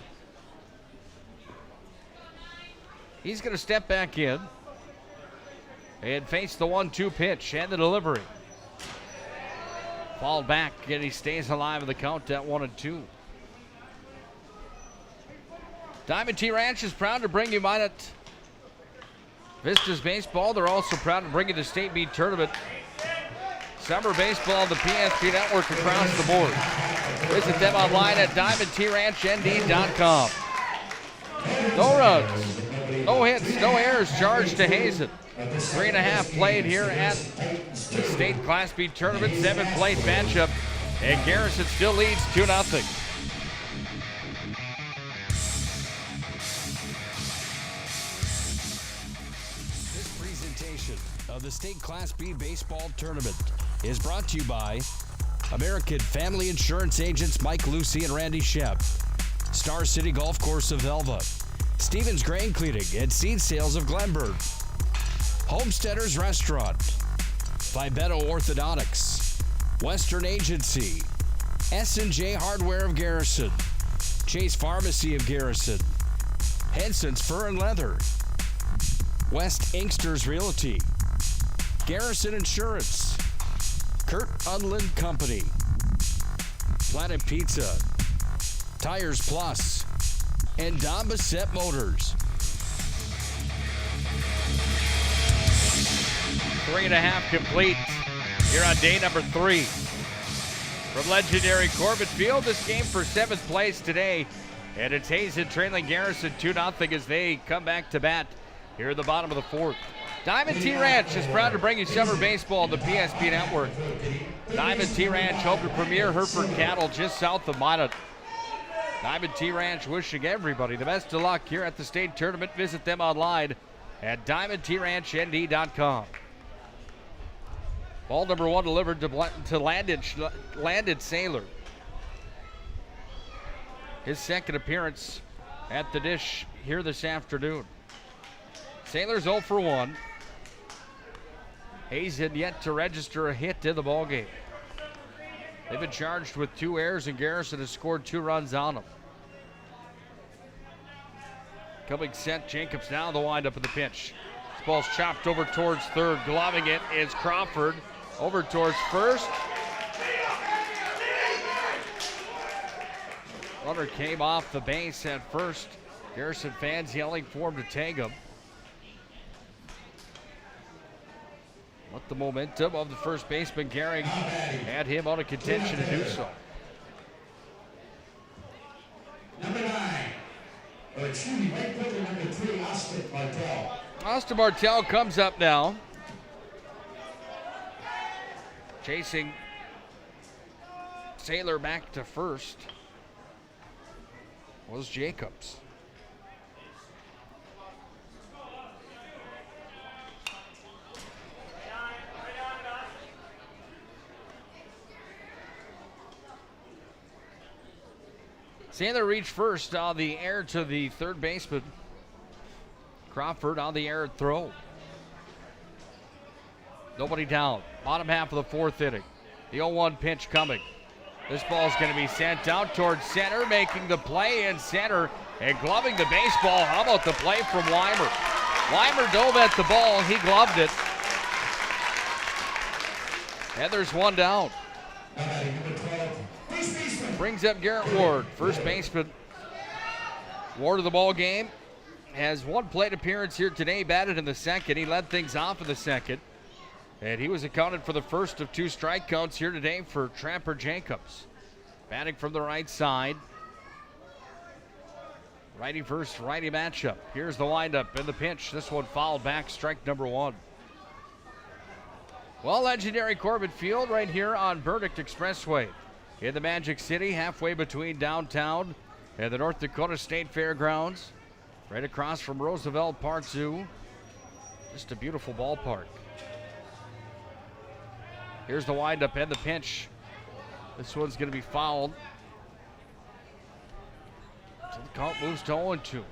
He's going to step back in and face the 1-2 pitch and the delivery. Fall back, and he stays alive in the count at 1-2. Diamond T Ranch is proud to bring you Minot Vistas Baseball. They're also proud to bring you the State Meet Tournament. Summer baseball on the PSP Network across the board. Visit them online at diamondtranchnD.com. No runs, no hits, no errors charged to Hazen. 3.5 played here at the State Class B Tournament. 7 plate matchup, and Garrison still leads 2-0. This presentation of the State Class B Baseball Tournament is brought to you by American Family Insurance Agents Mike Lucy and Randy Shep, Star City Golf Course of Elva, Stevens Grain Cleaning and Seed Sales of Glenburg, Homesteaders Restaurant, Fibeto Orthodontics, Western Agency, S&J Hardware of Garrison, Chase Pharmacy of Garrison, Henson's Fur and Leather, West Inksters Realty, Garrison Insurance, Kurt Unland Company, Planet Pizza, Tires Plus, and Don Bissett Motors. 3.5 complete here on day number 3. From legendary Corbett Field, this game for 7th place today. And it's Hazen trailing Garrison 2-0 as they come back to bat here at the bottom of the fourth. Diamond T Ranch is proud to bring you summer baseball on the PSP Network. Diamond T Ranch home to Premier Hereford Cattle just south of Minot. Diamond T Ranch wishing everybody the best of luck here at the state tournament. Visit them online at diamondtranchnD.com. Ball number 1 delivered to Landon Saylor. His second appearance at the dish here this afternoon. Saylor's 0 for 1. Hazen yet to register a hit in the ballgame. They've been charged with 2 errors, and Garrison has scored 2 runs on them. Coming set, Jacobs now the windup of the pitch. This ball's chopped over towards third. Gloving it is Crawford. Over towards first. Runner came off the base at first. Garrison fans yelling for him to tag him. Let the momentum of the first baseman, Gehring, had him on a contention to do so. Number 9. Excuse me, right fielder number 3, Austin Martell. Austin Martell comes up now. Chasing Saylor back to first was Jacobs. Saylor reached first on the air to the third baseman. Crawford on the air throw. Nobody down. Bottom half of the fourth inning. The 0-1 pitch coming. This ball's going to be sent out towards center, making the play in center and gloving the baseball. How about the play from Weimer? Weimer dove at the ball. He gloved it. And there's one down. Brings up Garrett Ward, first baseman. Ward of the ball game. has one plate appearance here today, batted in the second. He led things off in the second. And he was accounted for the first of 2 strikeouts here today for Trapper Jacobs. Batting from the right side. Righty versus righty matchup. Here's the windup and the pitch. This one fouled back, strike number 1. Well, legendary Corbett Field right here on Burdick Expressway in the Magic City, halfway between downtown and the North Dakota State Fairgrounds, right across from Roosevelt Park Zoo. Just a beautiful ballpark. Here's the windup and the pitch. This one's going to be fouled. So the count moves to 0-2.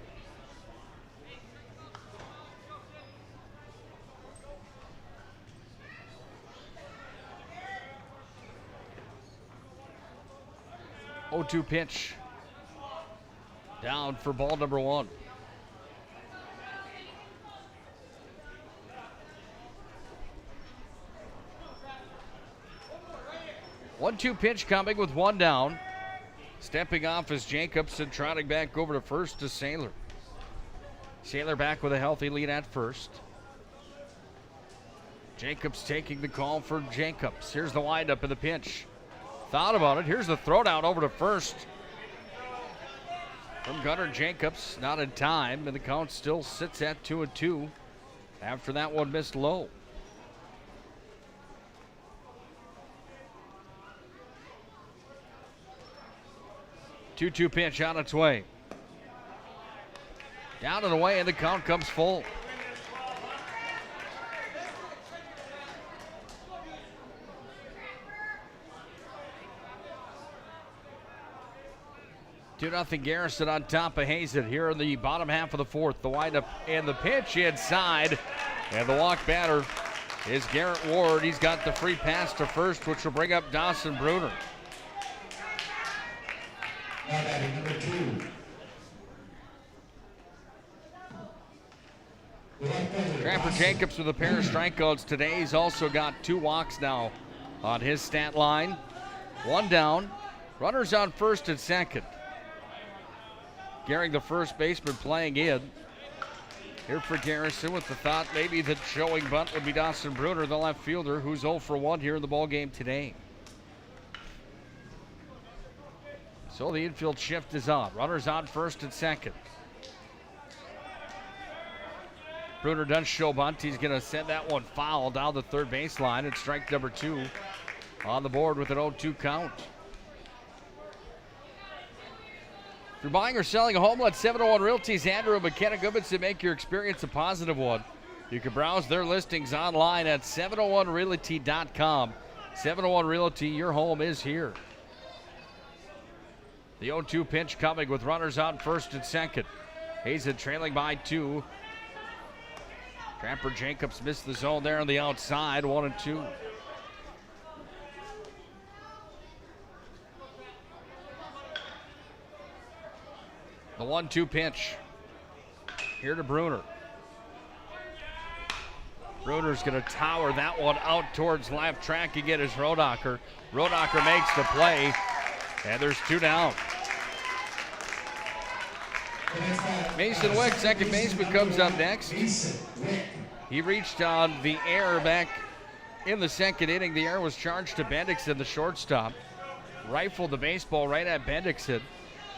Oh, 0-2 pitch. Down for ball number 1. One-two pitch coming with 1 down. Stepping off is Jacobs and trotting back over to first to Saylor. Saylor back with a healthy lead at first. Jacobs taking the call for Jacobs. Here's the windup and the pitch. Thought about it. Here's the throwdown over to first. From Gunnar Jacobs, not in time, and the count still sits at 2-2 after that one missed low. 2-2 pitch on its way. Down and away, and the count comes full. Two nothing Garrison on top of Hazen here in the bottom half of the 4th. The windup and the pitch inside, and the walk batter is Garrett Ward. He's got the free pass to first, which will bring up Dawson Bruner. Number 2. Trapper Jacobs with a pair of strikeouts today. He's also got 2 walks now on his stat line. 1 down. Runners on first and second. Gehring, the first baseman, playing in. Here for Garrison with the thought maybe that showing bunt would be Dawson Bruner, the left fielder, who's 0 for 1 here in the ballgame today. So the infield shift is on. Runners on first and second. Bruner does show bunt. He's going to send that one foul down the third baseline. And strike number 2 on the board with an 0-2 count. If you're buying or selling a home, let 701 Realty's Andrew and McKenna Goodmanson make your experience a positive one. You can browse their listings online at 701realty.com. 701 Realty, your home is here. The 0-2 pitch coming with runners on first and second. Hazen trailing by 2. Trapper Jacobs missed the zone there on the outside, 1-2. The 1-2 pitch. Here to Bruner. Bruner's going to tower that one out towards left. Tracking it is Rodacher. Rodacher makes the play, and there's 2 down. Mason Wick, second baseman, comes up next. He reached on the air back in the second inning. The air was charged to Bendixson, the shortstop. Rifled the baseball right at Bendixson.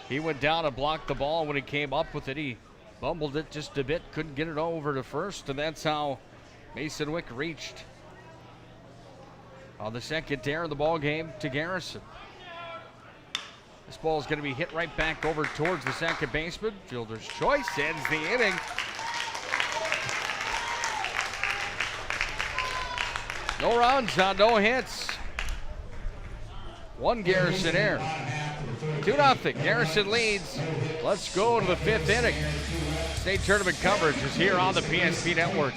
He went down and blocked the ball. When he came up with it, he bumbled it just a bit, couldn't get it over to first, and that's how Mason Wick reached on the second air of the ball game to Garrison. This ball is going to be hit right back over towards the second baseman. Fielder's choice ends the inning. No runs on no hits. 1 Garrison error. 2-0. Garrison leads. Let's go to the 5th inning. State tournament coverage is here on the PSP Network.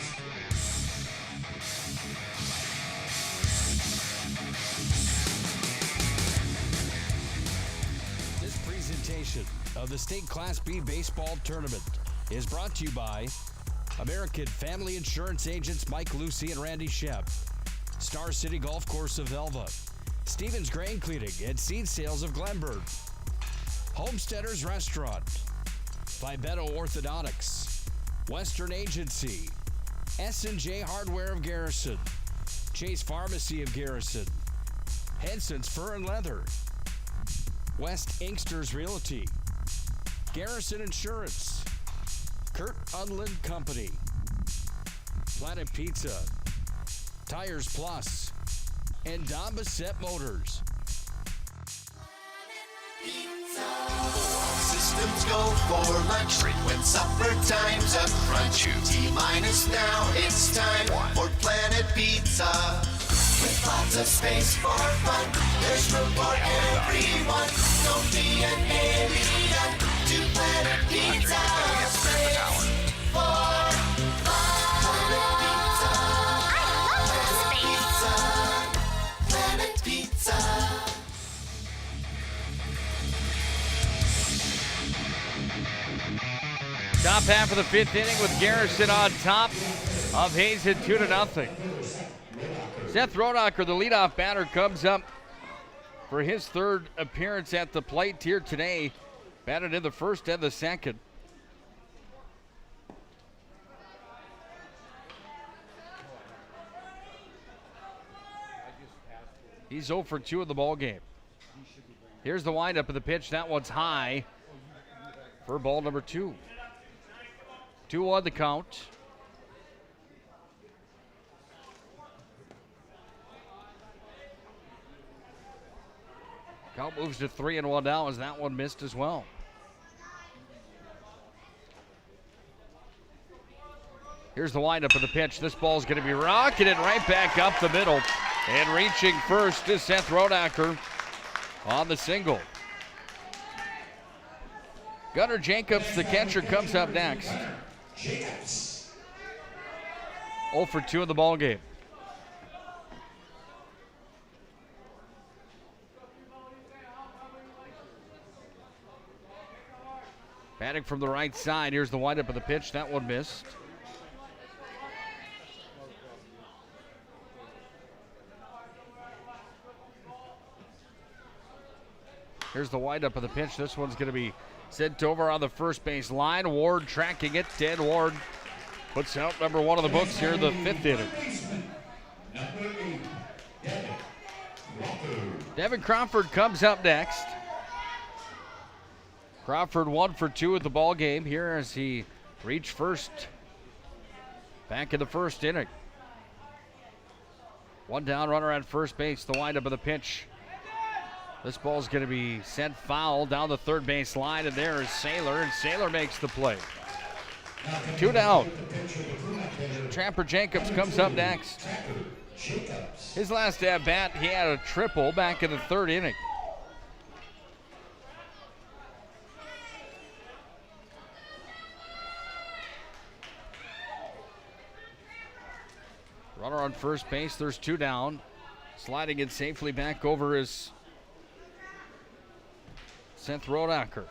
This presentation of the State Class B Baseball Tournament is brought to you by American Family Insurance Agents Mike Lucy and Randy Shep, Star City Golf Course of Elva, Stevens Grain Cleaning and Seed Sales of Glenburg, Homesteaders Restaurant, by Beto Orthodontics, Western Agency, S&J Hardware of Garrison, Chase Pharmacy of Garrison, Henson's Fur and Leather, West Inksters Realty, Garrison Insurance, Kurt Unland Company, Planet Pizza, Tires Plus, and Don Bassett Motors. Systems go for lunch break when supper time's up front. You T-minus now, it's time for Planet Pizza. With lots of space for fun, there's room for everyone. Don't be an alien to Planet Pizza. Space for Planet Pizza. Planet Pizza. Top half of the fifth inning with Garrison on top of Hazen 2-0. Seth Rodacher, the leadoff batter, comes up for his third appearance at the plate here today. Batted in the first and the second. He's 0 for 2 in the ball game. Here's the windup of the pitch. That one's high for ball number 2. 2-1 the count. Count moves to 3-1 now as that one missed as well. Here's the windup of the pitch. This ball's going to be rocketed right back up the middle. And reaching first is Seth Rodacher on the single. Gunnar Jacobs, the catcher, comes up next. 0 for 2 in the ball game. Batting from the right side. Here's the windup of the pitch. That one missed. Here's the windup of the pitch. This one's going to be sent over on the first base line. Ward tracking it. Dan Ward puts out number 1 of the books here in the fifth inning. Devin Crawford comes up next. Crawford 1 for 2 at the ball game here as he reached first back in the first inning. 1 down, runner at first base. The windup of the pitch. This ball's going to be sent foul down the third base line, and there is Saylor, and Saylor makes the play. 2 down. Trapper Jacobs comes up next. His last at bat, he had a triple back in the third inning. Runner on first base, there's 2 down. Sliding it safely back over is Seth Rodacher.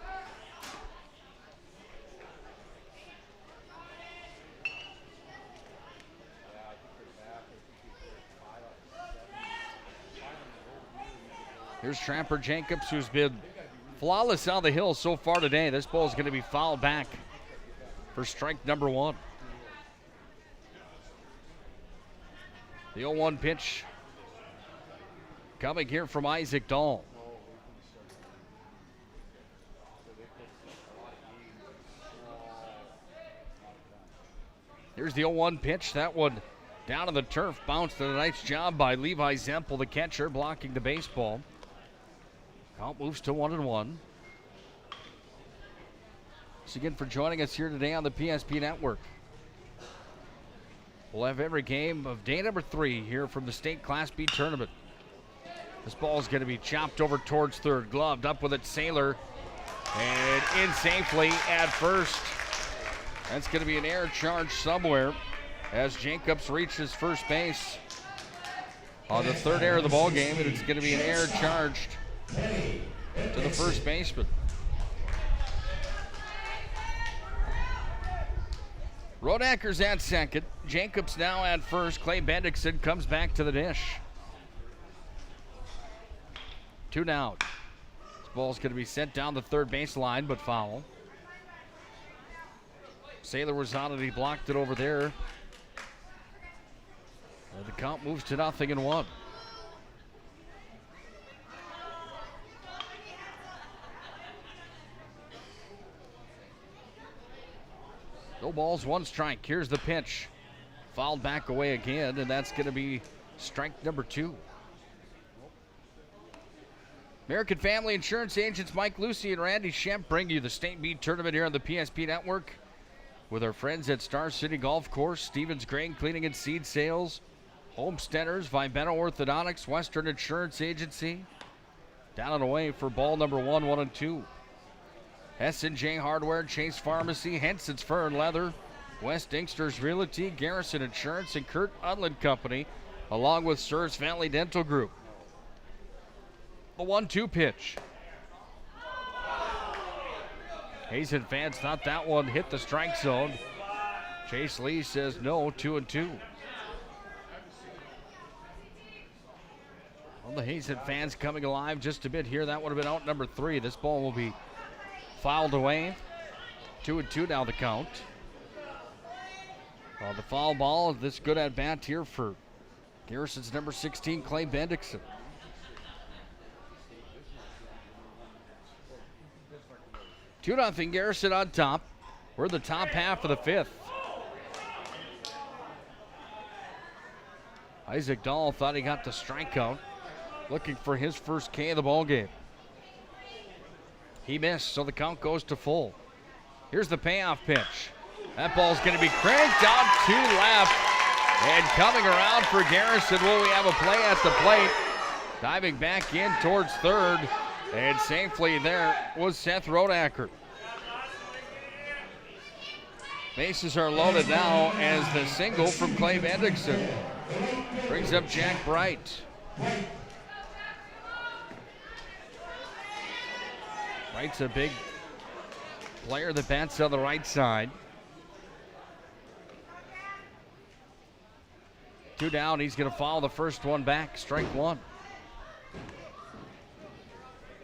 Here's Trapper Jacobs, who's been flawless on the hill so far today. This ball is going to be fouled back for strike number 1. The 0-1 pitch coming here from Isaac Dahl. Here's the 0-1 pitch. That one down on the turf. Bounced, and a nice job by Levi Zempel, the catcher, blocking the baseball. Count moves to 1-1. Thanks again for joining us here today on the PSP Network. We'll have every game of day number 3 here from the state Class B tournament. This ball is going to be chopped over towards third. Gloved up with it, Saylor. And in safely at first. That's going to be an error charge somewhere as Jacobs reaches first base on the third error of the ball game, and it's going to be an error charged to the first baseman. Rodacher's at second. Jacobs now at first. Clay Bendixson comes back to the dish. 2 down. This ball's going to be sent down the third base line, but foul. Sailor was on it. He blocked it over there. And the count moves to 0-1. No balls, one strike. Here's the pitch. Fouled back away again, and that's going to be strike number 2. American Family Insurance agents Mike Lucy and Randy Shemp bring you the State Beat Tournament here on the PSP Network with our friends at Star City Golf Course, Stevens Grain Cleaning and Seed Sales, Homesteaders, Vibeno Orthodontics, Western Insurance Agency. Down and away for ball number 1, 1 and 2. S&J Hardware, Chase Pharmacy, Henson's Fur and Leather, West Inkster's Realty, Garrison Insurance, and Kurt Unland Company, along with Surfs Valley Dental Group. The 1-2 pitch. Hazen fans thought that one hit the strike zone. Chase Lee says no, 2-2. Well, the Hazen fans coming alive just a bit here. That would have been out number 3. This ball will be fouled away. 2-2 now the count. The foul ball, this good at bat here for Garrison's number 16, Clay Bendixson. Two nothing Garrison on top. We're in the top half of the 5th. Isaac Dahl thought he got the strikeout, looking for his first K of the ball game. He missed, so the count goes to full. Here's the payoff pitch. That ball's going to be cranked out to left. And coming around for Garrison, will we have a play at the plate? Diving back in towards third. And safely there was Seth Rodacker. Bases are loaded now as the single from Clay Bendixson brings up Jack Bright. Bright's a big player that bats on the right side. 2 down, he's going to follow the first one back, strike 1.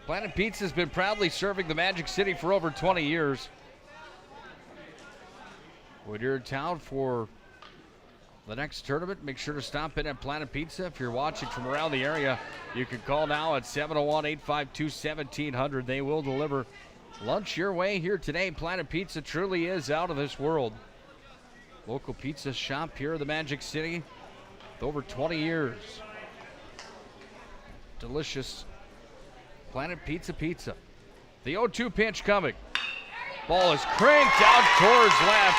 Planet Pizza has been proudly serving the Magic City for over 20 years. When you're in town for the next tournament, make sure to stop in at Planet Pizza. If you're watching from around the area, you can call now at 701-852-1700. They will deliver lunch your way here today. Planet Pizza truly is out of this world. Local pizza shop here in the Magic City with over 20 years. Delicious Planet Pizza pizza. The 0-2 pitch coming. Ball is cranked out towards left.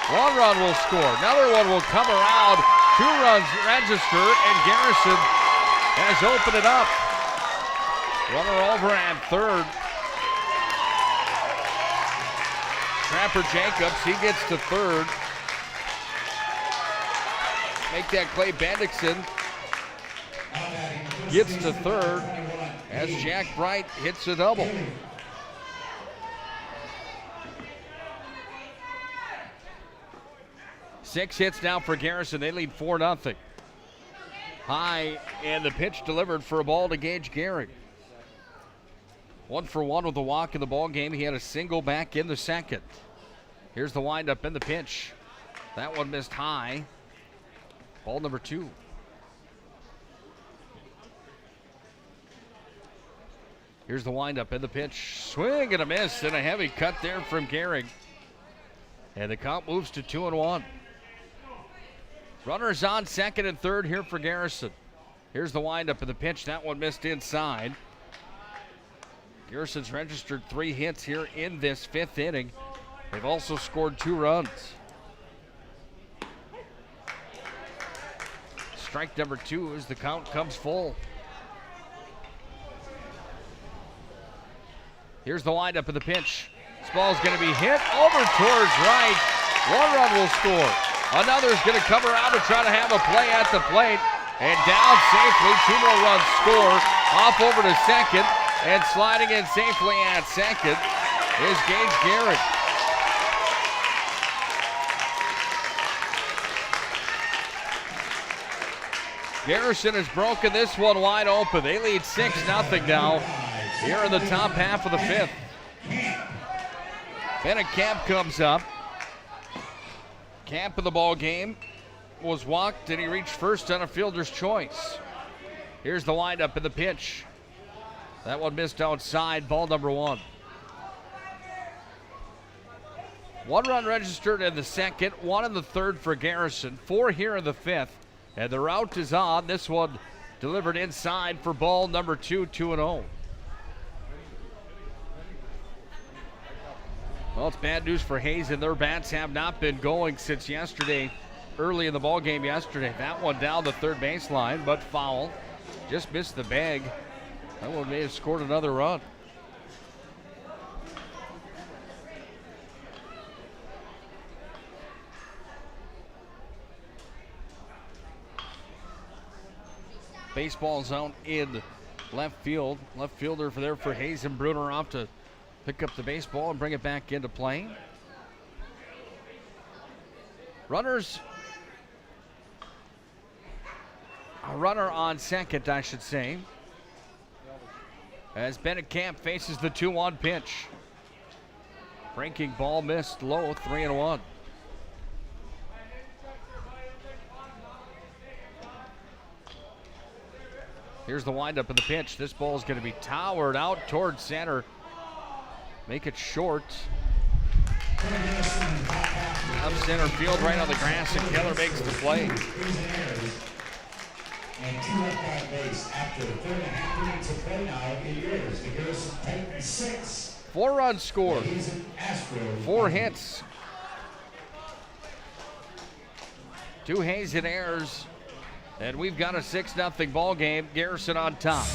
1 run will score. Another one will come around. 2 runs register, and Garrison has opened it up. Runner over at third. Trapper Jacobs, he gets to third. Make that Clay Bendixson gets to third as Jack Bright hits a double. Six hits now for Garrison. They lead 4-0. High, and the pitch delivered for a ball to Gage Gehrig. 1 for 1 with a walk in the ball game. He had a single back in the second. Here's the windup in the pitch. That one missed high. Ball number 2. Here's the windup in the pitch. Swing and a miss, and a heavy cut there from Gehrig. And the count moves to 2-1. Runners on second and third here for Garrison. Here's the windup of the pitch. That one missed inside. Garrison's registered 3 hits here in this 5th inning. They've also scored 2 runs. Strike number 2 as the count comes full. Here's the windup of the pitch. This ball's going to be hit over towards right. 1 run will score. Another's going to come around to try to have a play at the plate. And down safely. 2 more runs score. Off over to second. And sliding in safely at second is Gage Gehrig. Garrison has broken this one wide open. They lead 6-0 now here in the top half of the 5th. Bennett Camp comes up. Camp of the ball game was walked, and he reached first on a fielder's choice. Here's the windup in the pitch. That one missed outside, ball number 1. 1 run registered in the second, 1 in the third for Garrison, 4 here in the fifth, and the route is on. This one delivered inside for ball number 2, 2-0. Well, it's bad news for Hazen. Their bats have not been going since yesterday, early in the ball game yesterday. That one down the third baseline, but foul. Just missed the bag. That one may have scored another run. Baseball's out in left field. Left fielder for Hazen. Bruner off to pick up the baseball and bring it back into play. Runners. A runner on second, I should say. As Bennett Camp faces the 2-1 pitch. Breaking ball missed low, 3-1. Here's the windup of the pitch. This ball is going to be towered out towards center. Make it short. Up center field, right on the grass, and Keller makes the play. And 2 left on base after 4.5 minutes of play now. It is the Garrison Titans 6. 4 runs scored. 4 hits. 2 Hazen errors. And we've got a 6-0 ball game. Garrison on top.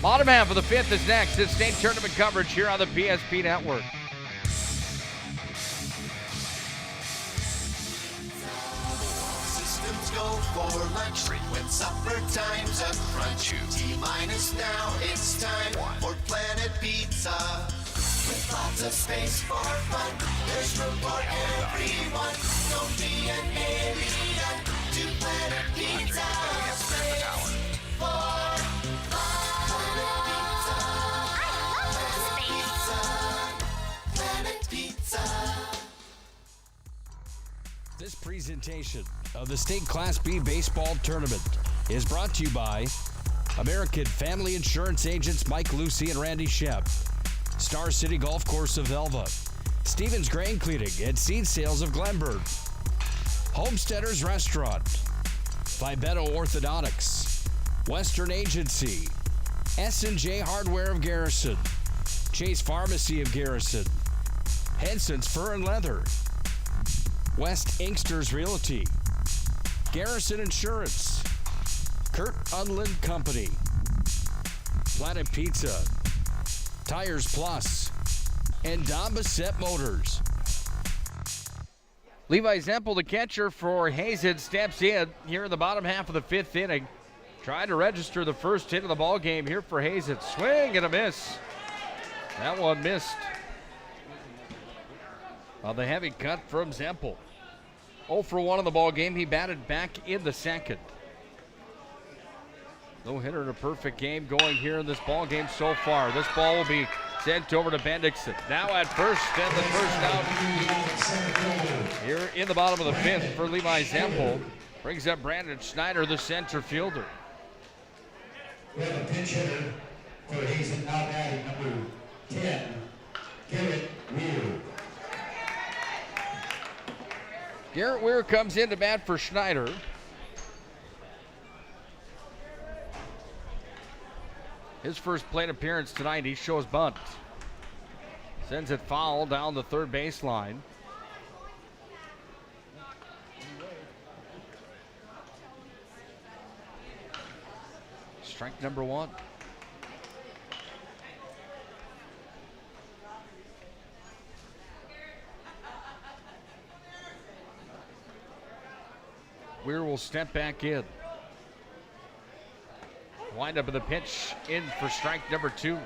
Bottom half of the fifth is next. It's state tournament coverage here on the PSP Network. Systems go for lunch break when supper time's up. Crunch you. T-minus now. It's time for Planet Pizza. With lots of space for fun. There's room for everyone. Don't be an alien. To Planet Pizza. Space for fun. Planet Pizza. This presentation of the State Class B Baseball Tournament is brought to you by American Family Insurance Agents Mike Lucy and Randy Shep, Star City Golf Course of Elva, Stevens Grain Cleaning and Seed Sales of Glenburg, Homesteaders Restaurant, Fibeto Orthodontics, Western Agency, S&J Hardware of Garrison, Chase Pharmacy of Garrison, Henson's Fur and Leather, West Inksters Realty, Garrison Insurance, Kurt Unland Company, Planet Pizza, Tires Plus, and Don Bassett Motors. Levi Zempel, the catcher for Hazen, steps in here in the bottom half of the fifth inning. Trying to register the first hit of the ball game here for Hazen. Swing and a miss. That one missed. The heavy cut from Zempel. 0 for 1 in the ball game. He batted back in the second. No hitter in a perfect game going here in this ball game so far. This ball will be sent over to Bendixson. Now at first, and the first out here in the bottom of the fifth for Levi Zempel. Brings up Brandon Schneider, the center fielder. We have a pinch hitter for Hazen, now batting number 10, Garrett Weir. Garrett Weir comes in to bat for Schneider. His first plate appearance tonight, he shows bunt. Sends it foul down the third baseline. Strike number 1. Weir will step back in. Wind up of the pitch in for strike number 2.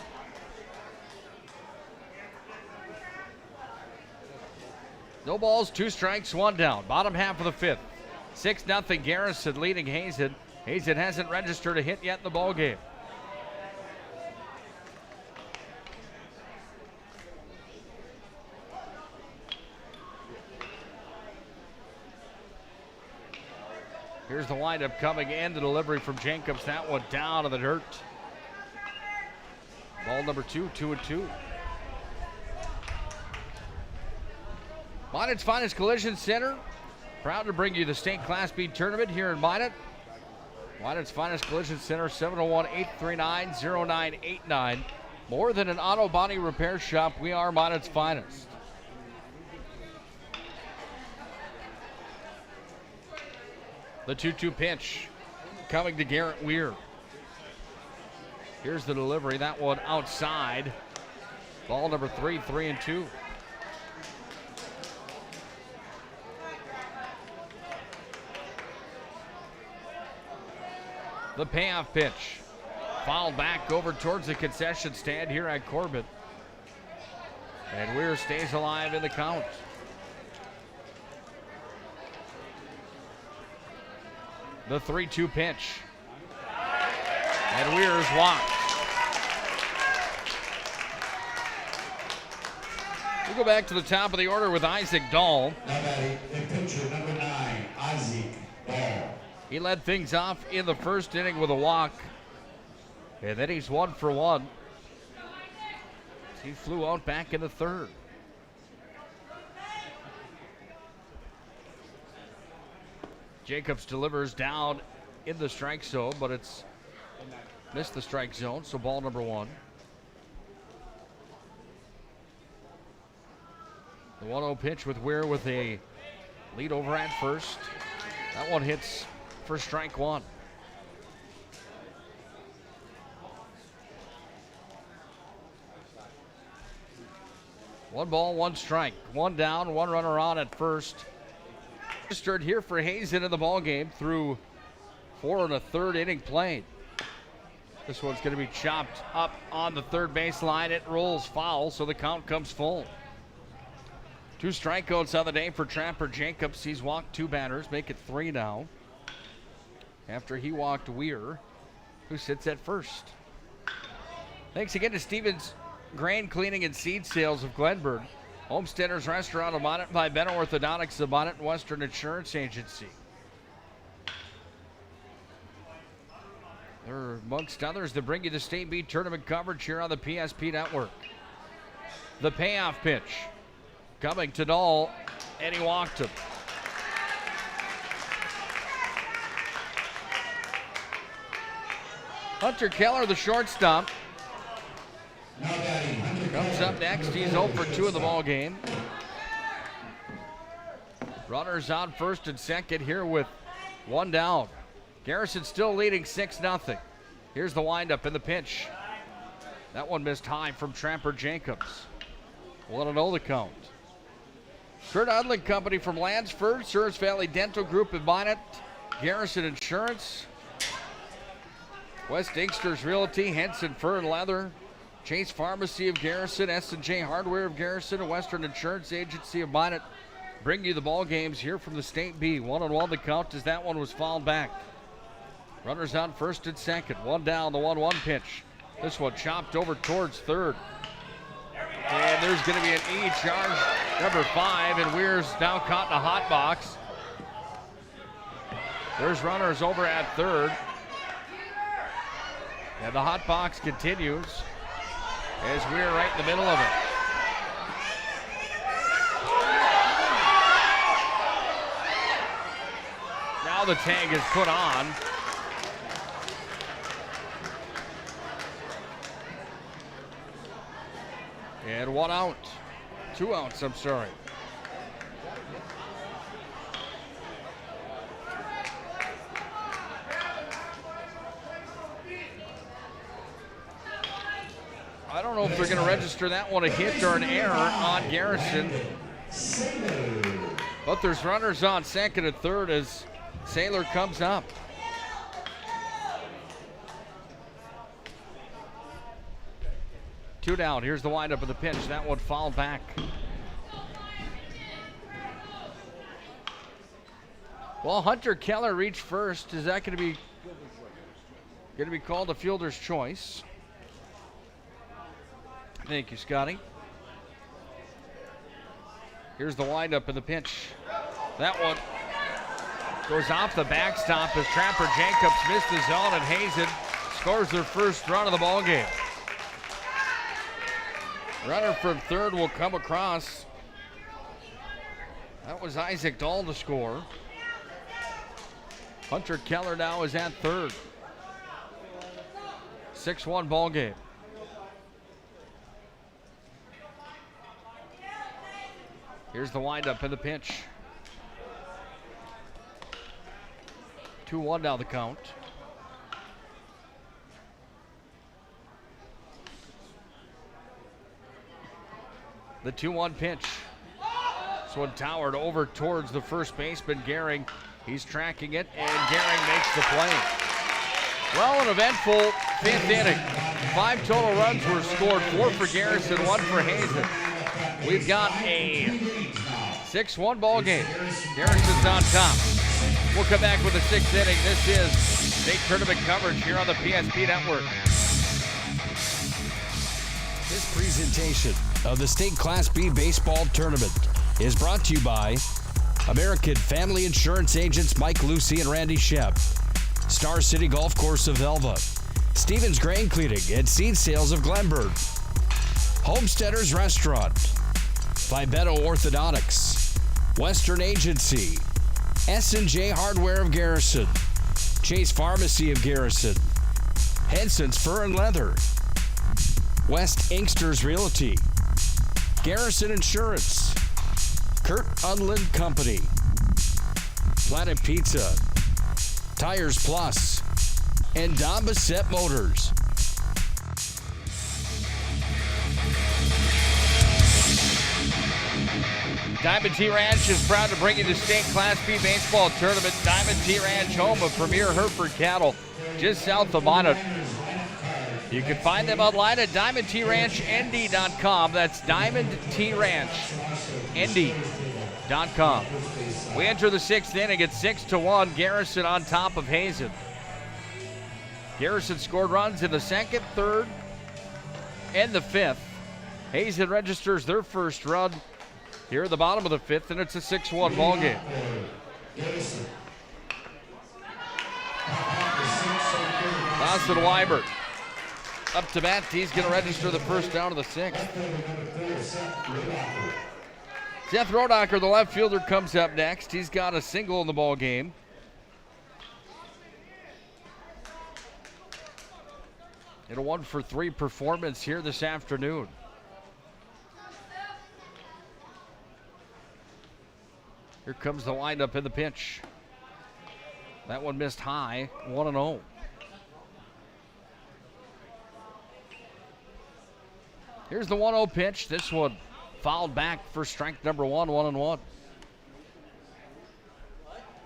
No balls, 2 strikes, 1 down. Bottom half of the fifth. 6-0 Garrison leading Hazen. Hazen hasn't registered a hit yet in the ball game. Here's the windup coming in. The delivery from Jacobs. That one down to the dirt. Ball number 2, 2-2. Minot's Finest Collision Center. Proud to bring you the state Class B tournament here in Minot. Minot's Finest Collision Center, 701-839-0989. More than an auto body repair shop, we are Minot's Finest. The 2-2 pitch coming to Garrett Weir. Here's the delivery. That one outside. Ball number 3, 3-2. The payoff pitch. Fouled back over towards the concession stand here at Corbett. And Weir stays alive in the count. The 3-2 pitch. And Weir is walked. We go back to the top of the order with Isaac Dahl. Now batting, the pitcher, number 9, Isaac Dahl. He led things off in the first inning with a walk. And then he's 1 for 1. He flew out back in the third. Jacobs delivers down in the strike zone, but it's missed the strike zone, so ball number 1. The 1-0 pitch with Weir with a lead over at first. That one hits for strike 1. One ball, one strike. One down, one runner on at first. Registered here for Hazen in the ball game through 4 1/3 inning played. This one's going to be chopped up on the third baseline. It rolls foul, so the count comes full. 2 strikeouts on the day for Trapper Jacobs. He's walked 2 batters, make it 3 now. After he walked Weir, who sits at first. Thanks again to Stevens Grain Cleaning and Seed Sales of Glenburn. Homesteaders Restaurant of Minot by Ben Orthodontics of Minot and Western Insurance Agency. They're amongst others that bring you the State B tournament coverage here on the PSP Network. The payoff pitch coming to Dahl, and he walked him. Hunter Keller, the shortstop, Now batting, Hunter comes Keller, up next. number He's 0 for 7, 2 in the ball game. Runners on first and second here with 1 down. Garrison still leading 6-0. Here's the windup and the pitch. That one missed high from Trapper Jacobs. 1-0 the count. Kurt Udling Company from Lansford, Surrey Valley Dental Group in Minot, Garrison Insurance, West Inkster's Realty, Henson Fur and Leather, Chase Pharmacy of Garrison, S&J Hardware of Garrison, and Western Insurance Agency of Minot bring you the ball games here from the State B. 1-1 the count as that one was fouled back. Runners on first and second. 1 down, the 1-1 pitch. This one chopped over towards third. And there's going to be an E charge, number 5, and Weir's now caught in a hot box. There's runners over at third. And the hot box continues as Weir right in the middle of it. Now the tag is put on. And 1 out. 2 outs, I'm sorry. I don't know if they're going to register that one a hit or an error on Garrison. But there's runners on second and third as Saylor comes up. Two down. Here's the windup of the pitch. That one fouled back. Well, Hunter Keller reached first. Is that going to be called a fielder's choice? Thank you, Scotty. Here's the windup of the pitch. That one goes off the backstop as Trapper Jacobs missed the zone, and Hazen scores their first run of the ball game. Runner from third will come across. That was Isaac Dahl to score. Hunter Keller now is at third. 6-1 ball game. Here's the windup and the pitch. 2-1 now the count. The 2-1 pitch. This one towered over towards the first baseman, Gehring. He's tracking it, and Gehring makes the play. Well, an eventful fifth inning. 5 total runs were scored, 4 for Garrison, 1 for Hazen. We've got a 6-1 ball game. Garrison's on top. We'll come back with the 6th inning. This is state tournament coverage here on the PSP Network. This presentation of the State Class B Baseball Tournament is brought to you by American Family Insurance Agents Mike Lucy and Randy Shep, Star City Golf Course of Elva, Stevens Grain Cleaning and Seed Sales of Glenburg, Homesteaders Restaurant, Fibeto Orthodontics, Western Agency, S&J Hardware of Garrison, Chase Pharmacy of Garrison, Henson's Fur and Leather, West Inksters Realty, Garrison Insurance, Kurt Unland Company, Planet Pizza, Tires Plus, and Don Bassett Motors. Diamond T Ranch is proud to bring you the State Class B Baseball Tournament. Diamond T Ranch, home of premier Hereford cattle, just south of Minot. You can find them online at DiamondTRanchND.com. That's DiamondTRanchND.com. We enter the 6th inning at 6-1. Garrison on top of Hazen. Garrison scored runs in the 2nd, 3rd, and the 5th. Hazen registers their first run here at the bottom of the 5th, and it's a 6-1 ball game. Dawson Weibert up to bat. He's going to register the first down of the 6th. Seth Rodacher, the left fielder, comes up next. He's got a single in the ball game. And a 1-for-3 performance here this afternoon. Here comes the windup in the pitch. That one missed high, 1-0. Here's the 1-0 pitch. This one fouled back for strike number 1, 1-1.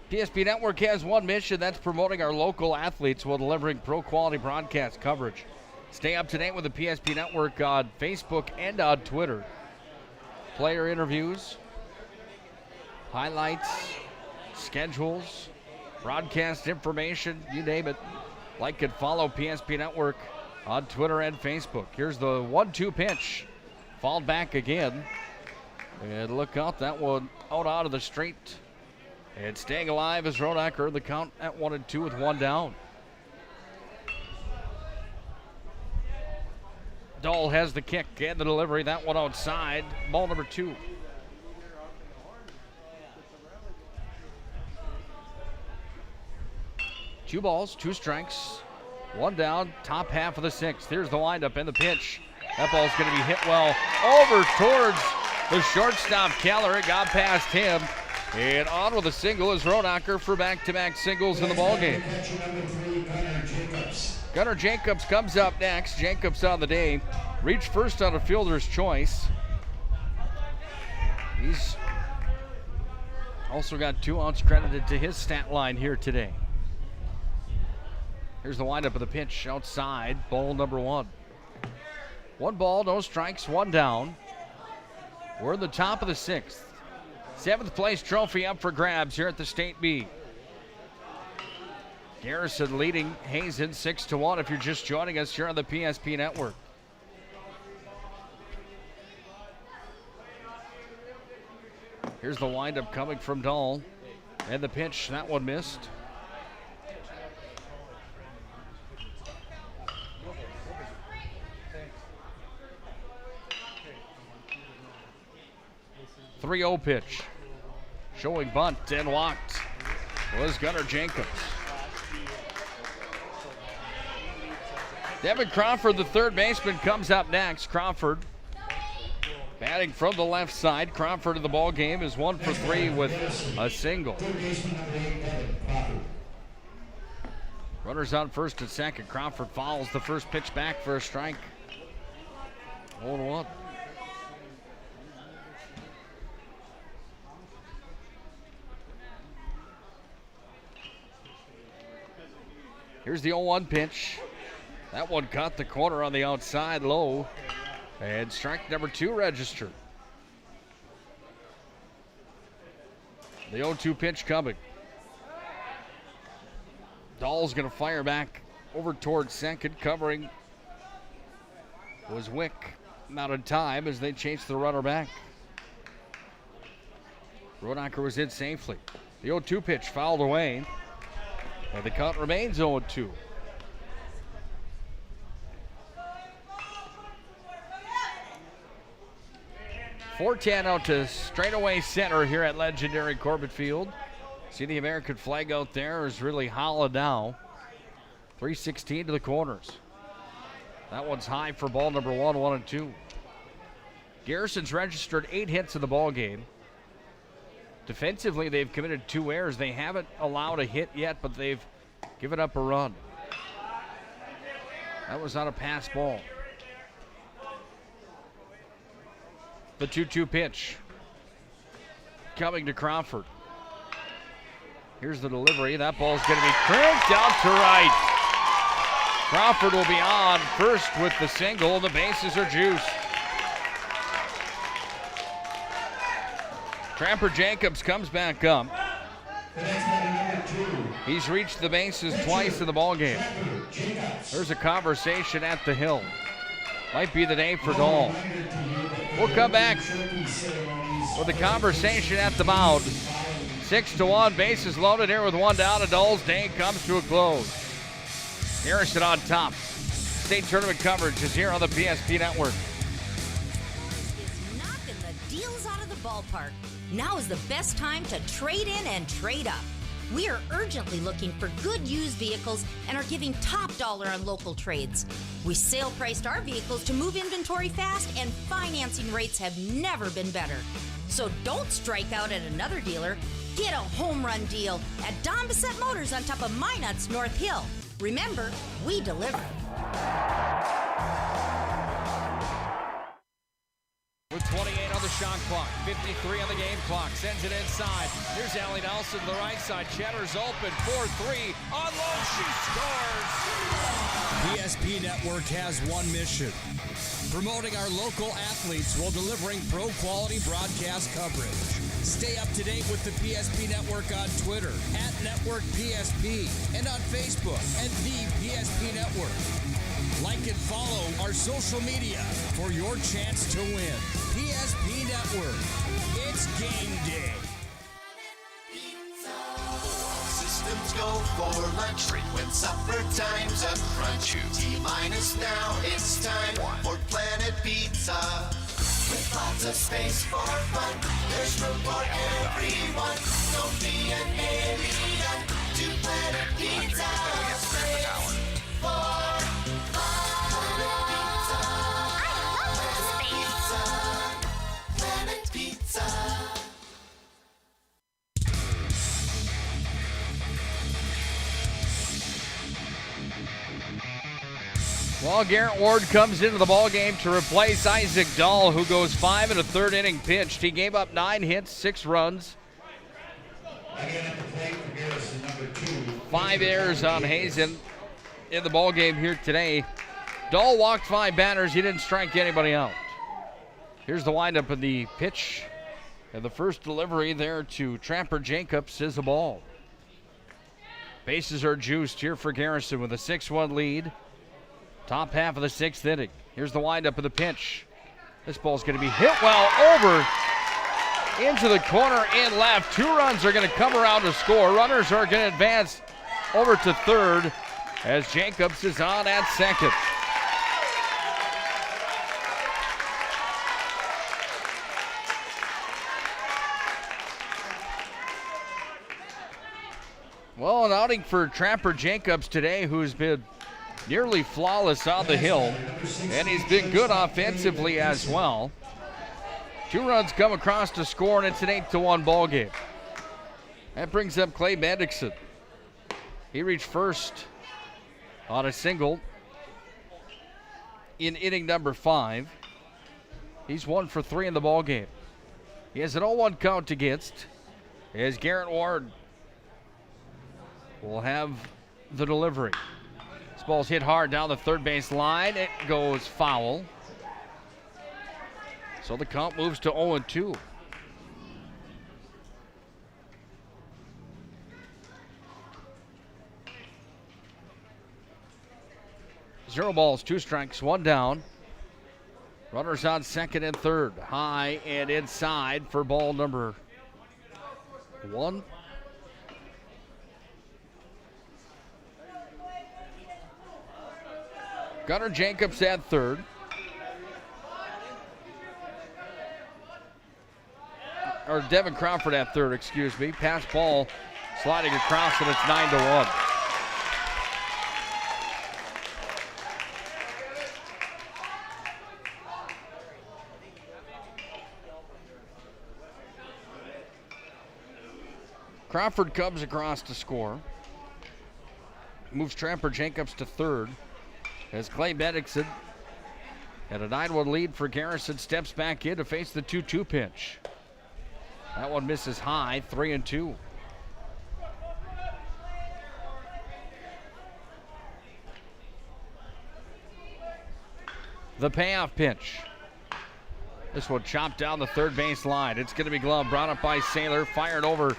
PSP Network has one mission. That's promoting our local athletes while delivering pro-quality broadcast coverage. Stay up to date with the PSP Network on Facebook and on Twitter. Player interviews, highlights, schedules, broadcast information, you name it. Like and follow PSP Network on Twitter and Facebook. Here's the 1-2 pitch. Fouled back again. And look out, that one out of the straight. And staying alive is Rodacher. The count at 1-2 with 1 down. Dahl has the kick and the delivery. That one outside. Ball number 2. Two balls, 2 strikes, 1 down, top half of the 6th. Here's the windup and the pitch. That ball's going to be hit well over towards the shortstop, Keller. It got past him. And on with a single is Rodacher for back-to-back singles in the ballgame. Gunnar Jacobs comes up next. Jacobs on the day. Reached first on a fielder's choice. He's also got 2 outs credited to his stat line here today. Here's the windup of the pitch outside. Ball number 1. 1 ball, no strikes, 1 down. We're in the top of the 6th. 7th place trophy up for grabs here at the State B. Garrison leading Hazen 6-1 if you're just joining us here on the PSP Network. Here's the windup coming from Dahl. And the pitch, that one missed. .3-0 pitch. Showing bunt and walked was Gunnar Jacobs. Devin Crawford, the third baseman, comes up next. Crawford batting from the left side. Crawford in the ball game is 1 for 3 with a single. Runners on first and second. Crawford fouls the first pitch back for a strike. 0-1. Here's the 0-1 pitch. That one caught the corner on the outside low. And strike number 2 registered. The 0-2 pitch coming. Dahl's going to fire back over towards second. Covering was Wick. Not in time as they chase the runner back. Rodacker was in safely. The 0-2 pitch fouled away. And the count remains 0-2. .410 out to straightaway center here at legendary Corbett Field. See the American flag out there is really hollow now. 316 to the corners. That one's high for ball number 1, 1-2. Garrison's registered 8 hits in the ball game. Defensively, they've committed 2 errors. They haven't allowed a hit yet, but they've given up a run. That was on a pass ball. The 2-2 pitch coming to Crawford. Here's the delivery. That ball's going to be cranked out to right. Crawford will be on first with the single. The bases are juiced. Trapper Jacobs comes back up. He's reached the bases twice in the ballgame. There's a conversation at the hill. Might be the day for Dahl. We'll come back with a conversation at the mound. 6-1, bases loaded here with 1 down, and Dahl's day comes to a close. Garrison on top. State tournament coverage is here on the PSP Network. Is knocking the deals out of the ballpark. Now is the best time to trade in and trade up. We are urgently looking for good used vehicles and are giving top dollar on local trades. We sale priced our vehicles to move inventory fast, and financing rates have never been better. So don't strike out at another dealer. Get a home run deal at Don Bissett Motors on top of Minot's North Hill. Remember, we deliver. With 28 on the shot clock, 53 on the game clock, sends it inside. Here's Allie Nelson to the right side. Cheddar's open, 4-3. On low, she scores! PSP Network has one mission: promoting our local athletes while delivering pro-quality broadcast coverage. Stay up to date with the PSP Network on Twitter, @NetworkPSP, and on Facebook, the PSP Network. Like and follow our social media for your chance to win. PSP Network. It's game day. Systems go for lunch when supper time's a crunch. T-minus now, it's time for Planet Pizza. With lots of space for fun, there's room for everyone. Don't be an alien to Planet Pizza. Space for Planet Pizza. Well, Garrett Ward comes into the ballgame to replace Isaac Dahl, who goes 5 in a third inning pitched. He gave up 9 hits, 6 runs. 5 errors on Hazen in the ballgame here today. Dahl walked 5 batters. He didn't strike anybody out. Here's the windup of the pitch. And the first delivery there to Trapper Jacobs is a ball. Bases are juiced here for Garrison with a 6-1 lead. Top half of the 6th inning. Here's the windup of the pitch. This ball's going to be hit well over into the corner and left. 2 runs are going to come around to score. Runners are going to advance over to third as Jacobs is on at second. Well, an outing for Trapper Jacobs today, who's been nearly flawless on the hill, and he's been good offensively as well. 2 runs come across to score, and it's an 8-1 ball game. That brings up Clay Bendixson. He reached first on a single in inning number 5. He's 1 for 3 in the ball game. He has an 0-1 count against as Garrett Ward will have the delivery. This ball's hit hard down the third base line. It goes foul. So the count moves to 0-2. Zero balls, 2 strikes, 1 down. Runners on second and third. High and inside for ball number 1. Gunnar Jacobs at third. Or Devin Crawford at third, excuse me. Pass ball sliding across, and it's 9-1. Crawford comes across to score. Moves Trapper Jacobs to third as Clay Bendixson at a 9-1 lead for Garrison steps back in to face the 2-2 pitch. That one misses high, 3-2. The payoff pitch. This one chopped down the third base line. It's going to be gloved, brought up by Saylor, fired over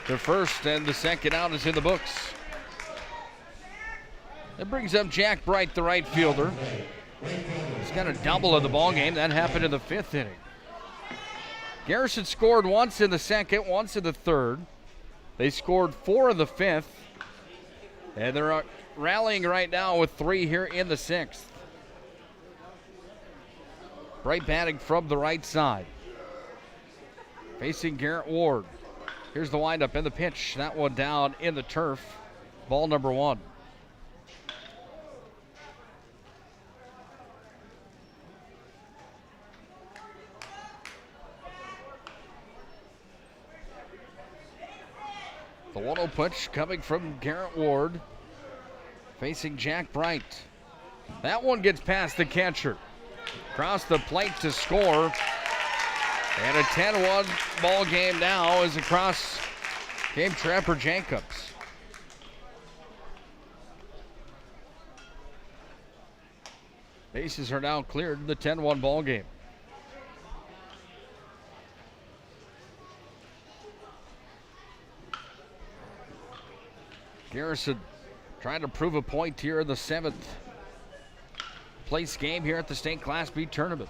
to first, and the second out is in the books. That brings up Jack Bright, the right fielder. He's got a double in the ball game. That happened in the 5th inning. Garrison scored once in the 2nd, once in the 3rd. They scored 4 in the 5th. And they're rallying right now with 3 here in the 6th. Bright batting from the right side. Facing Garrett Ward. Here's the windup and the pitch. That one down in the turf. Ball number 1. The 1-0 pitch coming from Garrett Ward, facing Jack Bright. That one gets past the catcher. Across the plate to score. And a 10-1 ball game now is across came Trapper Jacobs. Bases are now cleared in the 10-1 ball game. Garrison trying to prove a point here in the 7th place game here at the state Class B tournament.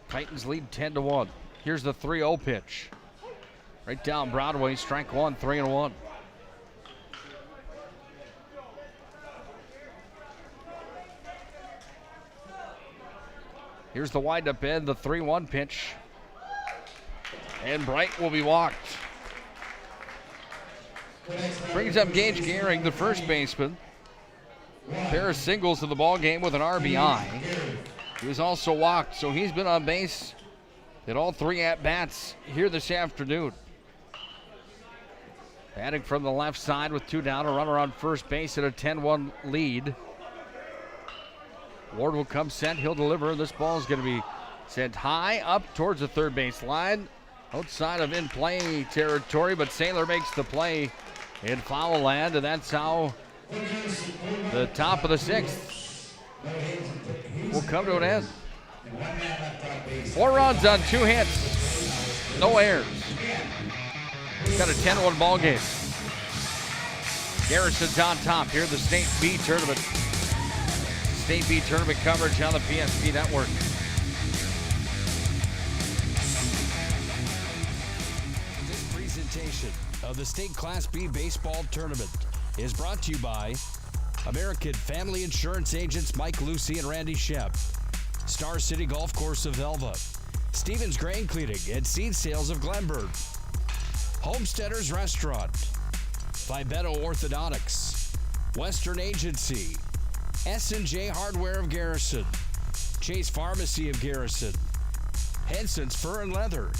Titans lead 10-1. Here's the 3-0 pitch. Right down Broadway, strike 1, 3-1. Here's the windup end, the 3-1 pitch. And Bright will be walked. Brings up Gage Gehring, the first baseman. Pair of singles in the ball game with an RBI. He was also walked, so he's been on base at all 3 at-bats here this afternoon. Batting from the left side with 2 down, a runner on first base at a 10-1 lead. Ward will come set, he'll deliver. This ball is going to be sent high up towards the third base line. Outside of in-play territory, but Saylor makes the play in foul land, and that's how the top of the 6th will come to an end. 4 runs on 2 hits, no errors. Got a 10-1 ball game. Garrison's on top here in the State B tournament. State B tournament coverage on the PSP Network. This presentation of the State Class B Baseball Tournament is brought to you by American Family Insurance Agents Mike Lucy and Randy Shep, Star City Golf Course of Elva, Stevens Grain Cleaning and Seed Sales of Glenburn, Homesteaders Restaurant, Fibeto Orthodontics, Western Agency, S&J Hardware of Garrison, Chase Pharmacy of Garrison, Henson's Fur and Leather,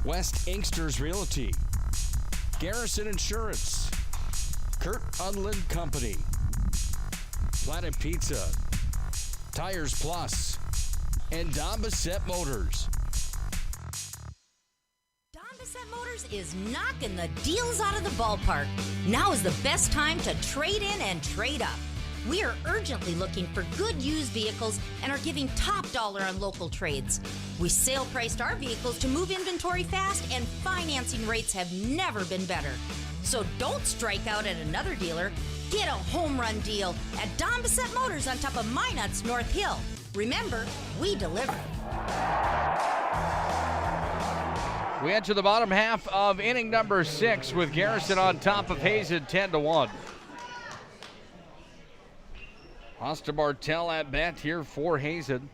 West Inksters Realty, Garrison Insurance, Kurt Unland Company, Planet Pizza, Tires Plus, and Don Bissett Motors. Don Bissett Motors is knocking the deals out of the ballpark. Now is the best time to trade in and trade up. We are urgently looking for good used vehicles and are giving top dollar on local trades. We sale priced our vehicles to move inventory fast, and financing rates have never been better. So don't strike out at another dealer. Get a home run deal at Don Bissett Motors on top of Minot's North Hill. Remember, we deliver. We enter the bottom half of inning number 6 with Garrison on top of Hazen 10-1. Austin Martell at bat here for Hazen.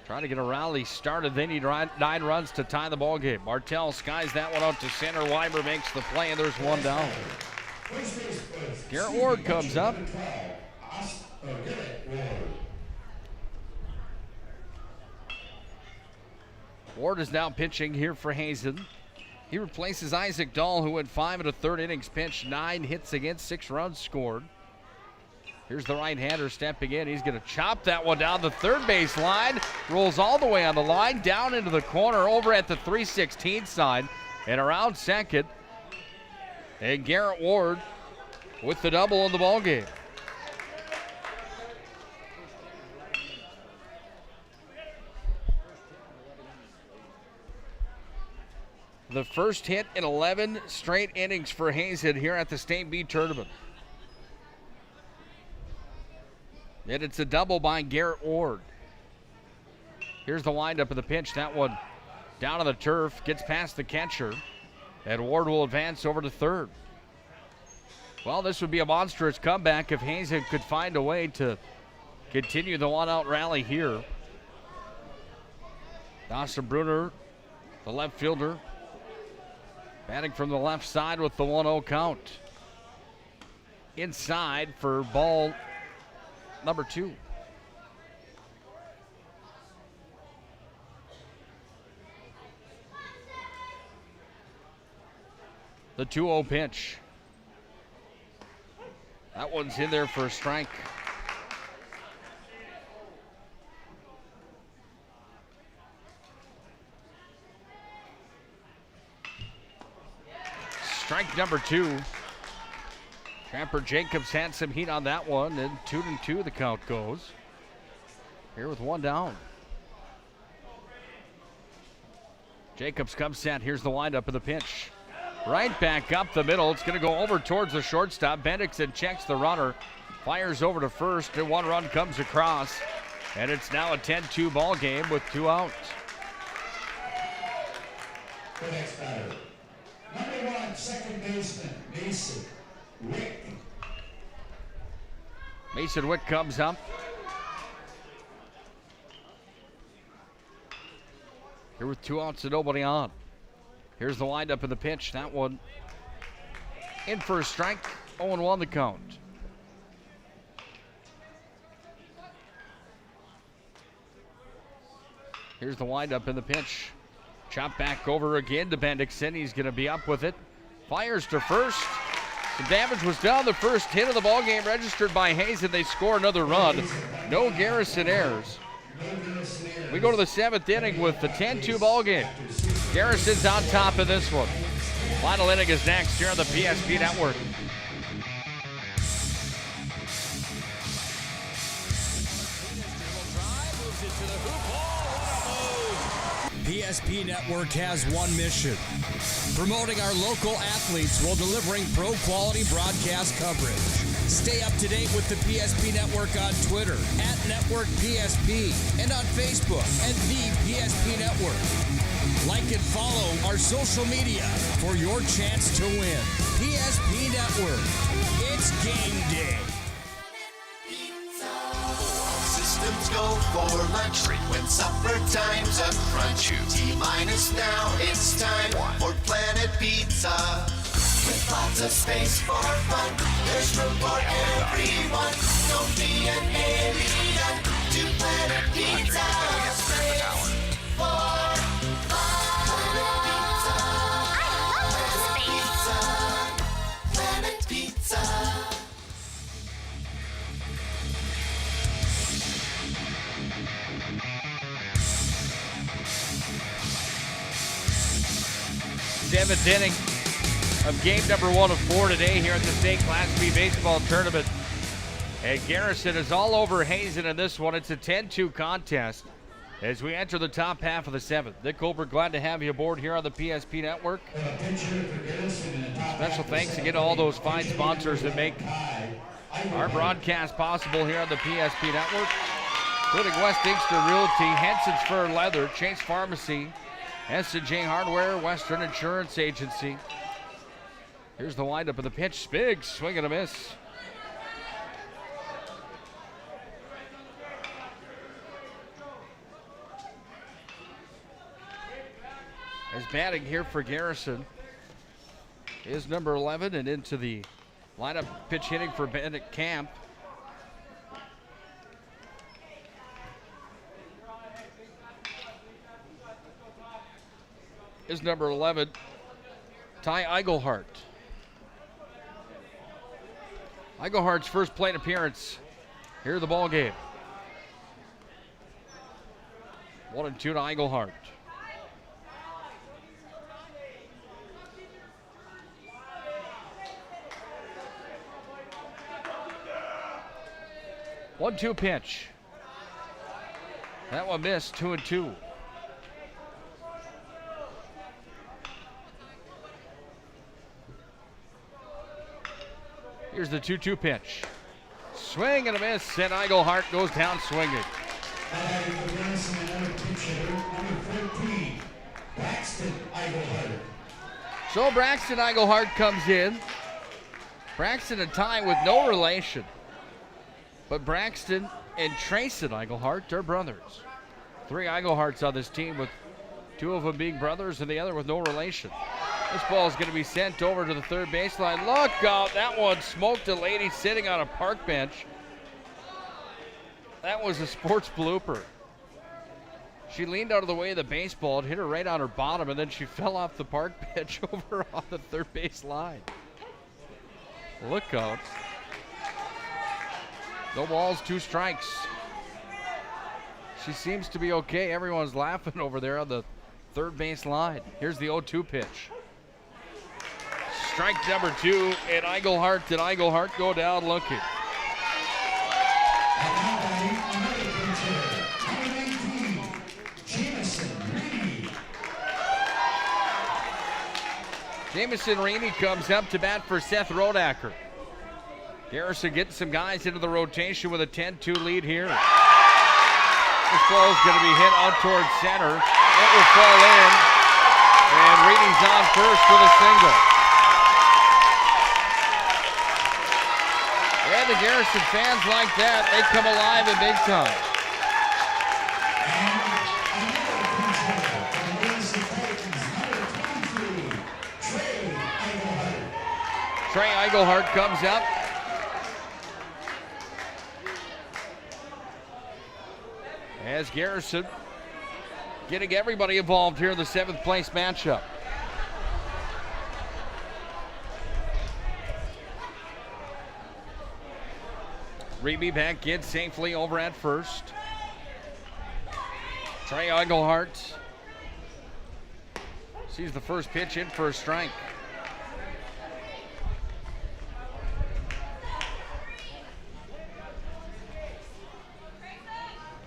Trying to get a rally started. They need 9 runs to tie the ball game. Martell skies that one out to center. Weimer makes the play, and there's one down. Garrett Ward comes up. Ward is now pitching here for Hazen. He replaces Isaac Dahl, who went 5 1/3 innings pitched, 9 hits against, 6 runs scored. Here's the right-hander stepping in. He's going to chop that one down the third base line. Rolls all the way on the line, down into the corner over at the 316 side and around second. And Garrett Ward with the double in the ballgame. The first hit in 11 straight innings for Hazen here at the State B tournament. And it's a double by Garrett Ward. Here's the windup of the pitch. That one down on the turf, gets past the catcher, and Ward will advance over to third. Well, this would be a monstrous comeback if Hazen could find a way to continue the one-out rally here. Dawson Bruner, the left fielder, batting from the left side with the 1-0 count. Inside for ball number 2. The 2-0 pitch. That one's in there for a strike. Strike number 2. Trapper Jacobs had some heat on that one, and 2-2 the count goes. Here with one down. Jacobs comes set. Here's the windup of the pitch. Right back up the middle. It's going to go over towards the shortstop. Bendixson checks the runner, fires over to first, and 1 run comes across. And it's now a 10-2 ball game with 2 outs. The next batter, number 1, second baseman, Mason Wick. Mason Wick comes up. Here with 2 outs and nobody on. Here's the windup of the pitch. That one in for a strike. 0-1 the count. Here's the windup in the pitch. Chop back over again to Bendixson. He's going to be up with it. Fires to first. The damage was done. The first hit of the ball game registered by Hazen. They score another run. No Garrison errors. We go to the 7th inning with the 10-2 ball game. Garrison's on top of this one. Final inning is next here on the PSP Network. PSP Network has one mission: promoting our local athletes while delivering pro-quality broadcast coverage. Stay up to date with the PSP Network on Twitter @NetworkPSP and on Facebook @The PSP Network. Like and follow our social media for your chance to win. PSP Network. It's game day. Systems go for lunch break when supper time's a crunch. T-minus now, it's time for Planet Pizza. With lots of space for fun, there's room for everyone. Don't be an alien to Planet Pizza. Space for fun. Planet Pizza. Seventh inning of game number 1 of 4 today here at the State Class B Baseball Tournament. And Garrison is all over Hazen in this one. It's a 10-2 contest as we enter the top half of the 7th. Nick Goldberg, glad to have you aboard here on the PSP Network. Special thanks again to all those fine sponsors that make our broadcast possible here on the PSP Network, including West Inkster Realty, Henson's Fur Leather, Chase Pharmacy, S&J Hardware, Western Insurance Agency. Here's the windup of the pitch. Big swing and a miss. As batting here for Garrison is number 11, and into the lineup pitch hitting for Bennett Camp. Is number 11, Ty Eigelhart. Eigelhart's first plate appearance here in the ball game. 1-2 to Eigelhart. One-two pitch. That one missed. 2-2. Here's the 2-2 pitch. Swing and a miss, and Eigelhart goes down swinging. So Braxton Eigelhart comes in. Braxton and Ty with no relation. But Braxton and Trayson Eigelhart are brothers. 3 Eigelharts on this team, with 2 of them being brothers and the other with no relation. This ball is going to be sent over to the third baseline. Look out, that one smoked a lady sitting on a park bench. That was a sports blooper. She leaned out of the way of the baseball, it hit her right on her bottom, and then she fell off the park bench over on the third base line. Look out. No balls, 2 strikes. She seems to be okay. Everyone's laughing over there on the third base line. Here's the 0-2 pitch. Strike number 2, and Eigelhart go down looking. Jamison Reaney comes up to bat for Seth Rodacker. Garrison getting some guys into the rotation with a 10-2 lead here. This ball is going to be hit out towards center. It will fall in, and Reaney's on first with a single. And the Garrison fans like that, they come alive in big time. Trey Eigelhart comes up. As Garrison getting everybody involved here in the 7th place matchup. Reeby back in safely over at first. Trey Eigelhart sees the first pitch in for a strike.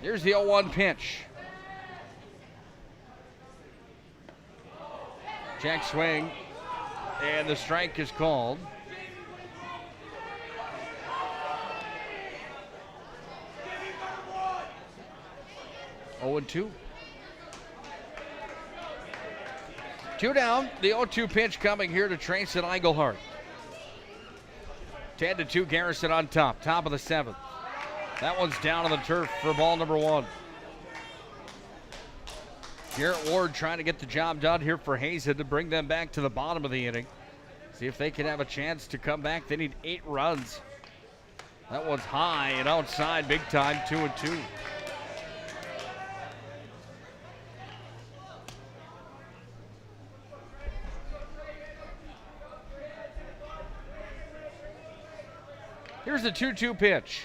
Here's the 0-1 pitch. Jack swing, and the strike is called. 0-2. 2 down. The 0-2 pitch coming here to Trace and Engelhardt. 10-2 Garrison on top. Top of the 7th. That one's down on the turf for ball number 1. Garrett Ward trying to get the job done here for Hazen to bring them back to the bottom of the inning. See if they can have a chance to come back. They need 8 runs. That one's high and outside big time, 2-2. Here's the 2-2 pitch.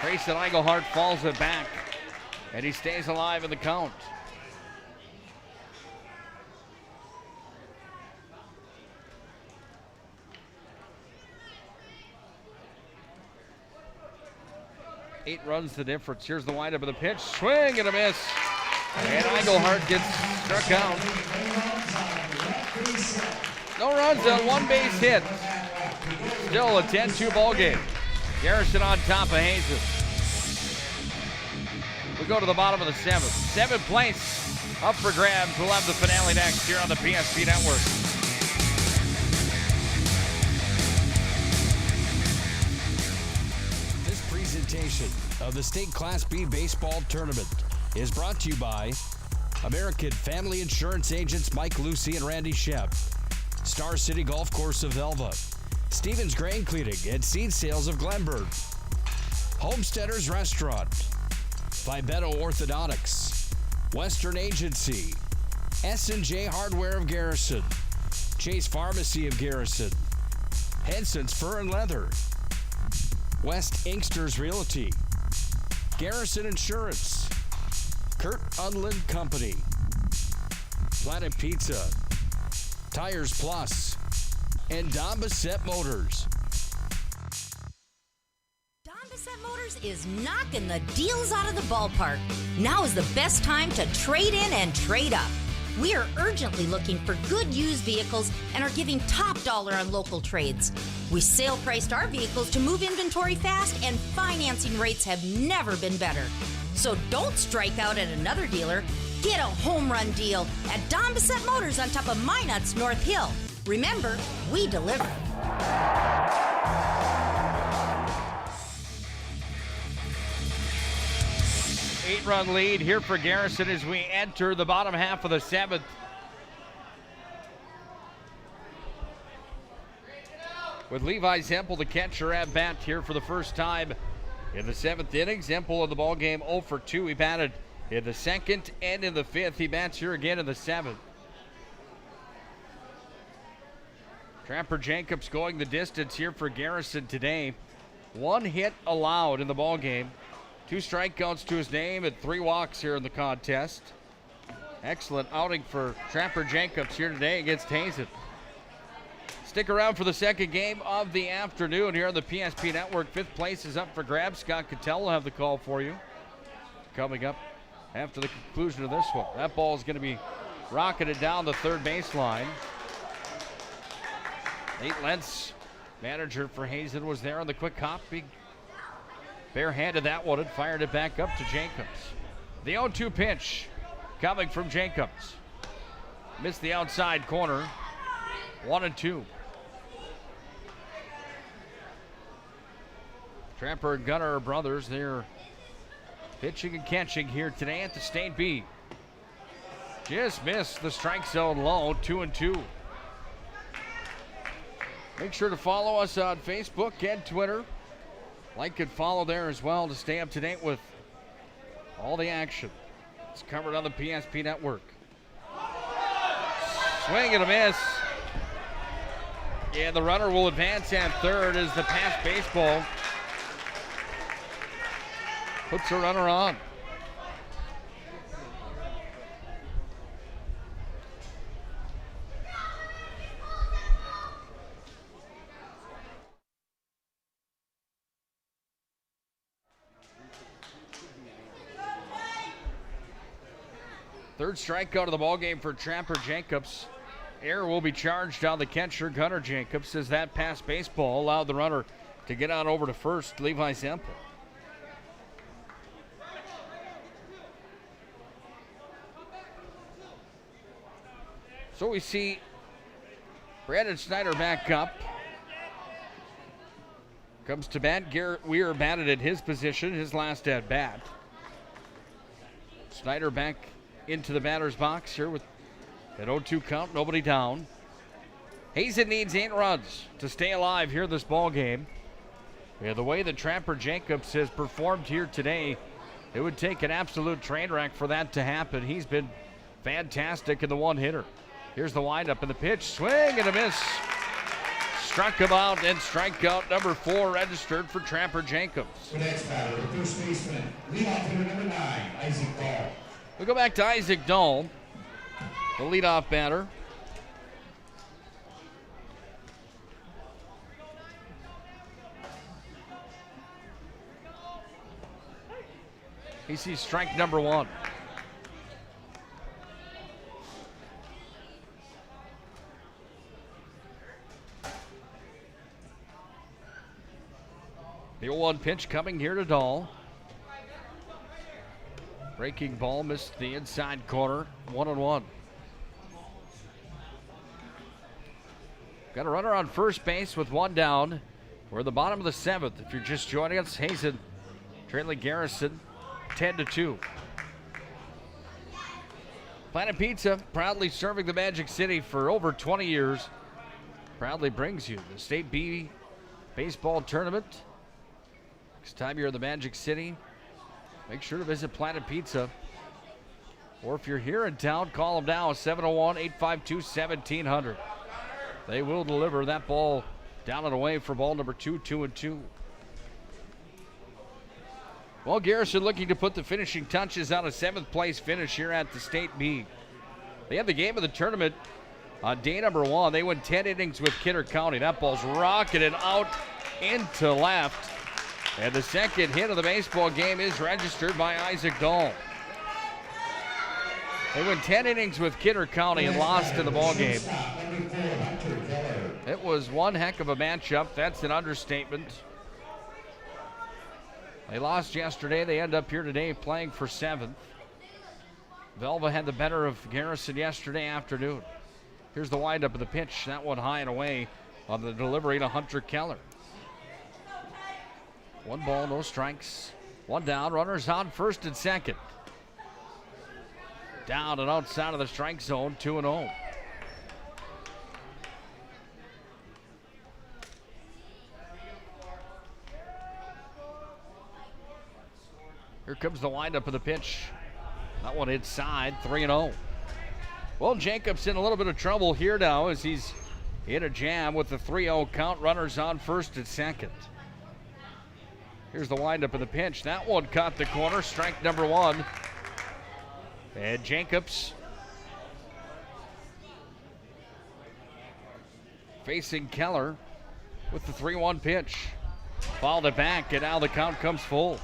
Grayson Engelhardt falls it back, and he stays alive in the count. Eight runs the difference. Here's the windup of the pitch. Swing and a miss. And Engelhardt gets struck out. No runs on 1 base hit. Still a 10-2 ball game. Garrison on top of Hazen. We go to the bottom of the 7th. 7th place up for grabs. We'll have the finale next here on the PSP Network. This presentation of the State Class B Baseball Tournament is brought to you by American Family Insurance Agents Mike Lucy and Randy Shep, Star City Golf Course of Elva, Stevens Grain Cleaning and Seed Sales of Glenburg, Homesteaders Restaurant, Fibeto Orthodontics, Western Agency, S&J Hardware of Garrison, Chase Pharmacy of Garrison, Henson's Fur and Leather, West Inksters Realty, Garrison Insurance, Kurt Unland Company, Planet Pizza, Tires Plus, and Don Bissett Motors. Don Bissett Motors is knocking the deals out of the ballpark. Now is the best time to trade in and trade up. We are urgently looking for good used vehicles and are giving top dollar on local trades. We sale priced our vehicles to move inventory fast, and financing rates have never been better. So don't strike out at another dealer. Get a home run deal at Don Bissett Motors on top of Minot's North Hill. Remember, we deliver. 8-run lead here for Garrison as we enter the bottom half of the 7th. With Levi Zempel, the catcher, at bat here for the first time in the 7th inning. Zempel in the ball game 0 for 2. He batted in the 2nd and in the 5th. He bats here again in the 7th. Trapper Jacobs going the distance here for Garrison today. 1 hit allowed in the ball game. 2 strikeouts to his name and 3 walks here in the contest. Excellent outing for Trapper Jacobs here today against Hazen. Stick around for the second game of the afternoon here on the PSP Network. 5th place is up for grabs. Scott Cattell will have the call for you coming up after the conclusion of this one. That ball is going to be rocketed down the third baseline. Nate Lentz, manager for Hazen, was there on the quick hop. He barehanded that one and fired it back up to Jacobs. The 0-2 pitch coming from Jacobs. Missed the outside corner. 1-2. Trapper and Gunner are brothers. They're pitching and catching here today at the State B. Just missed the strike zone low. 2-2. Make sure to follow us on Facebook and Twitter. Like and follow there as well to stay up to date with all the action. It's covered on the PSP Network. Swing and a miss. And the runner will advance at third as the pass baseball puts a runner on. Third strikeout of the ballgame for Trapper Jacobs. Error will be charged on the catcher, Gunnar Jacobs, as that pass baseball allowed the runner to get on over to first, Levi Zempel. So we see Brandon Snyder back up. Comes to bat. Garrett Weir batted at his position, his last at bat. Snyder back into the batter's box here with an 0-2 count, nobody down. Hazen needs 8 runs to stay alive here this ball game. Yeah, the way that Trapper Jacobs has performed here today, it would take an absolute train wreck for that to happen. He's been fantastic in the one-hitter. Here's the windup and the pitch. Swing and a miss. Struck him out, and strikeout number 4 registered for Trapper Jacobs. The next batter, the first baseman, leadoff hitter number 9, Isaac Dahl. We go back to Isaac Dahl, the leadoff batter. He sees strike number 1. The 0-1 pitch coming here to Dahl. Breaking ball missed the inside corner. 1-1. Got a runner on first base with 1 down. We're at the bottom of the 7th. If you're just joining us, Hazen trailing Garrison 10-2. Planet Pizza, proudly serving the Magic City for over 20 years, proudly brings you the State B Baseball Tournament. Next time you're in the Magic City, make sure to visit Planet Pizza. Or if you're here in town, call them now, 701-852-1700. They will deliver that ball down and away for ball number 2, 2-2. Well, Garrison looking to put the finishing touches on a 7th place finish here at the State B. They had the game of the tournament on day number 1. They went 10 innings with Kidder County. That ball's rocketed out into left. And the second hit of the baseball game is registered by Isaac Dahl. They went 10 innings with Kidder County and lost in the ball game. It was one heck of a matchup. That's an understatement. They lost yesterday. They end up here today playing for 7th. Velva had the better of Garrison yesterday afternoon. Here's the windup of the pitch. That one high and away on the delivery to Hunter Keller. 1 ball, no strikes. 1 down. Runners on first and second. Down and outside of the strike zone, 2-0. Here comes the windup of the pitch. That one inside, 3-0. Well, Jacobs in a little bit of trouble here now as he's in a jam with the 3-0 count. Runners on first and second. Here's the windup of the pitch. That one caught the corner. Strike number 1. And Jacobs facing Keller with the 3-1 pitch. Fouled it back, and now the count comes full.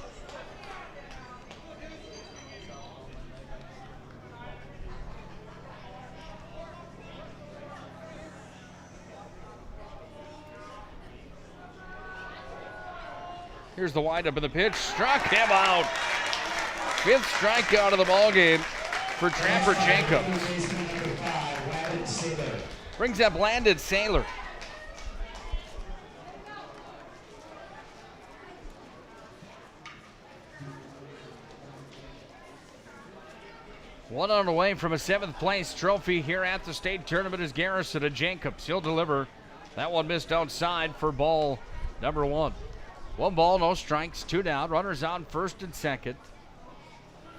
Here's the windup of the pitch. Struck him out. 5th strikeout of the ball game for Trapper Jacobs. Brings up Landon Saylor. One on the way from a 7th place trophy here at the state tournament is Garrison and Jacobs. He'll deliver. That one missed outside for ball number 1. 1 ball, no strikes, 2 down. Runners on first and second.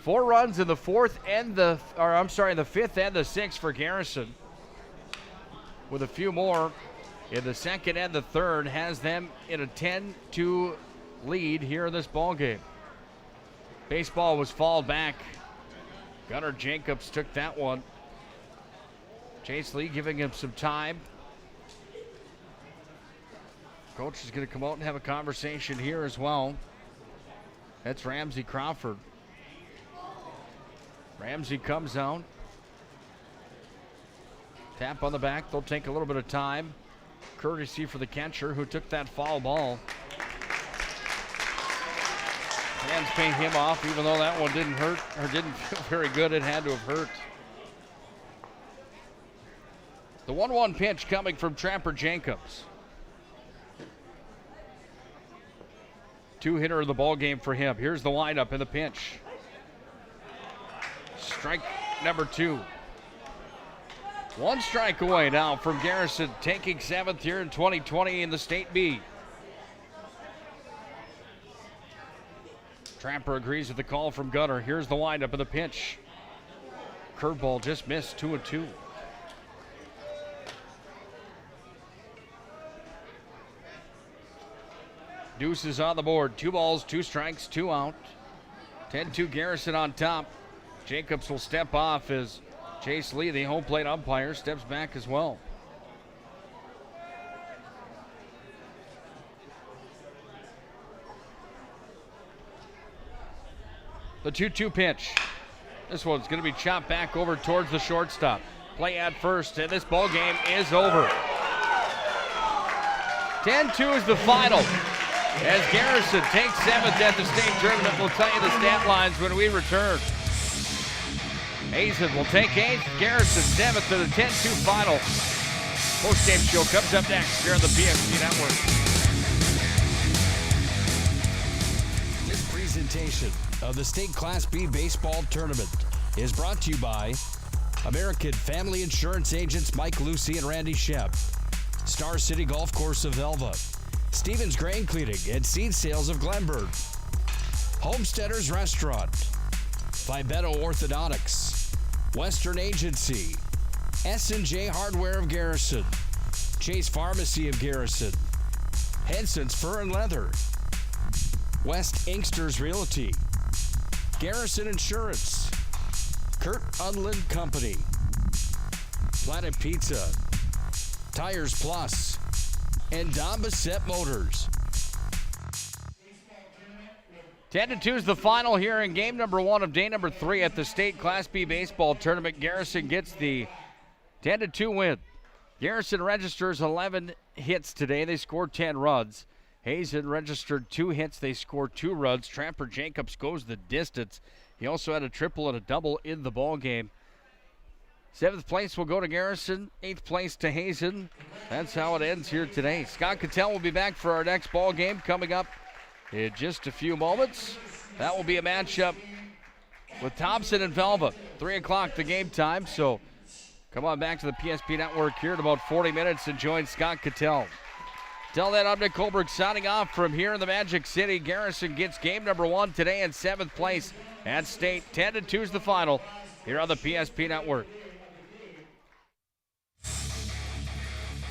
4 runs in the 5th and the 6th for Garrison. With a few more in the 2nd and the 3rd, has them in a 10-2 lead here in this ball game. Baseball was fouled back. Gunnar Jacobs took that one. Chase Lee giving him some time. Coach is going to come out and have a conversation here as well. That's Ramsey Crawford. Ramsey comes out. Tap on the back. They'll take a little bit of time. Courtesy for the catcher who took that foul ball. Hands pay him off, even though that one didn't hurt or didn't feel very good. It had to have hurt. The 1-1 pitch coming from Trapper Jacobs. 2-hitter of the ball game for him. Here's the windup in the pinch. Strike number 2. 1 strike away now from Garrison, taking 7th here in 2020 in the State B. Trapper agrees with the call from Gunner. Here's the windup in the pinch. Curveball just missed, 2-2. Deuce is on the board. 2 balls, 2 strikes, 2 out. 10-2 Garrison on top. Jacobs will step off as Chase Lee, the home plate umpire, steps back as well. The 2-2 pitch. This one's going to be chopped back over towards the shortstop. Play at first, and this ball game is over. 10-2 is the final. As Garrison takes 7th at the state tournament, we'll tell you the stat lines when we return. Hazen will take 8th, Garrison 7th to the 10-2 final. Post-game show comes up next here on the PSP Network. This presentation of the State Class B Baseball Tournament is brought to you by American Family Insurance Agents Mike Lucy and Randy Shep, Star City Golf Course of Elva, Stevens Grain Cleaning and Seed Sales of Glenburg, Homesteaders Restaurant, Fibeto Orthodontics, Western Agency, S&J Hardware of Garrison, Chase Pharmacy of Garrison, Henson's Fur and Leather, West Inksters Realty, Garrison Insurance, Kurt Unland Company, Planet Pizza, Tires Plus, and Don Bissett Motors. 10-2 is the final here in game number 1 of day number 3 at the State Class B Baseball Tournament. Garrison gets the 10-2 win. Garrison registers 11 hits today. They scored 10 runs. Hazen registered 2 hits. They scored 2 runs. Trapper Jacobs goes the distance. He also had a triple and a double in the ball game. 7th place will go to Garrison. 8th place to Hazen. That's how it ends here today. Scott Cattell will be back for our next ball game coming up in just a few moments. That will be a matchup with Thompson and Velva. 3 o'clock the game time. So come on back to the PSP Network here in about 40 minutes and join Scott Cattell. Till then, I'm Nick Colberg signing off from here in the Magic City. Garrison gets game number 1 today in 7th place at state. 10-2 is the final here on the PSP Network.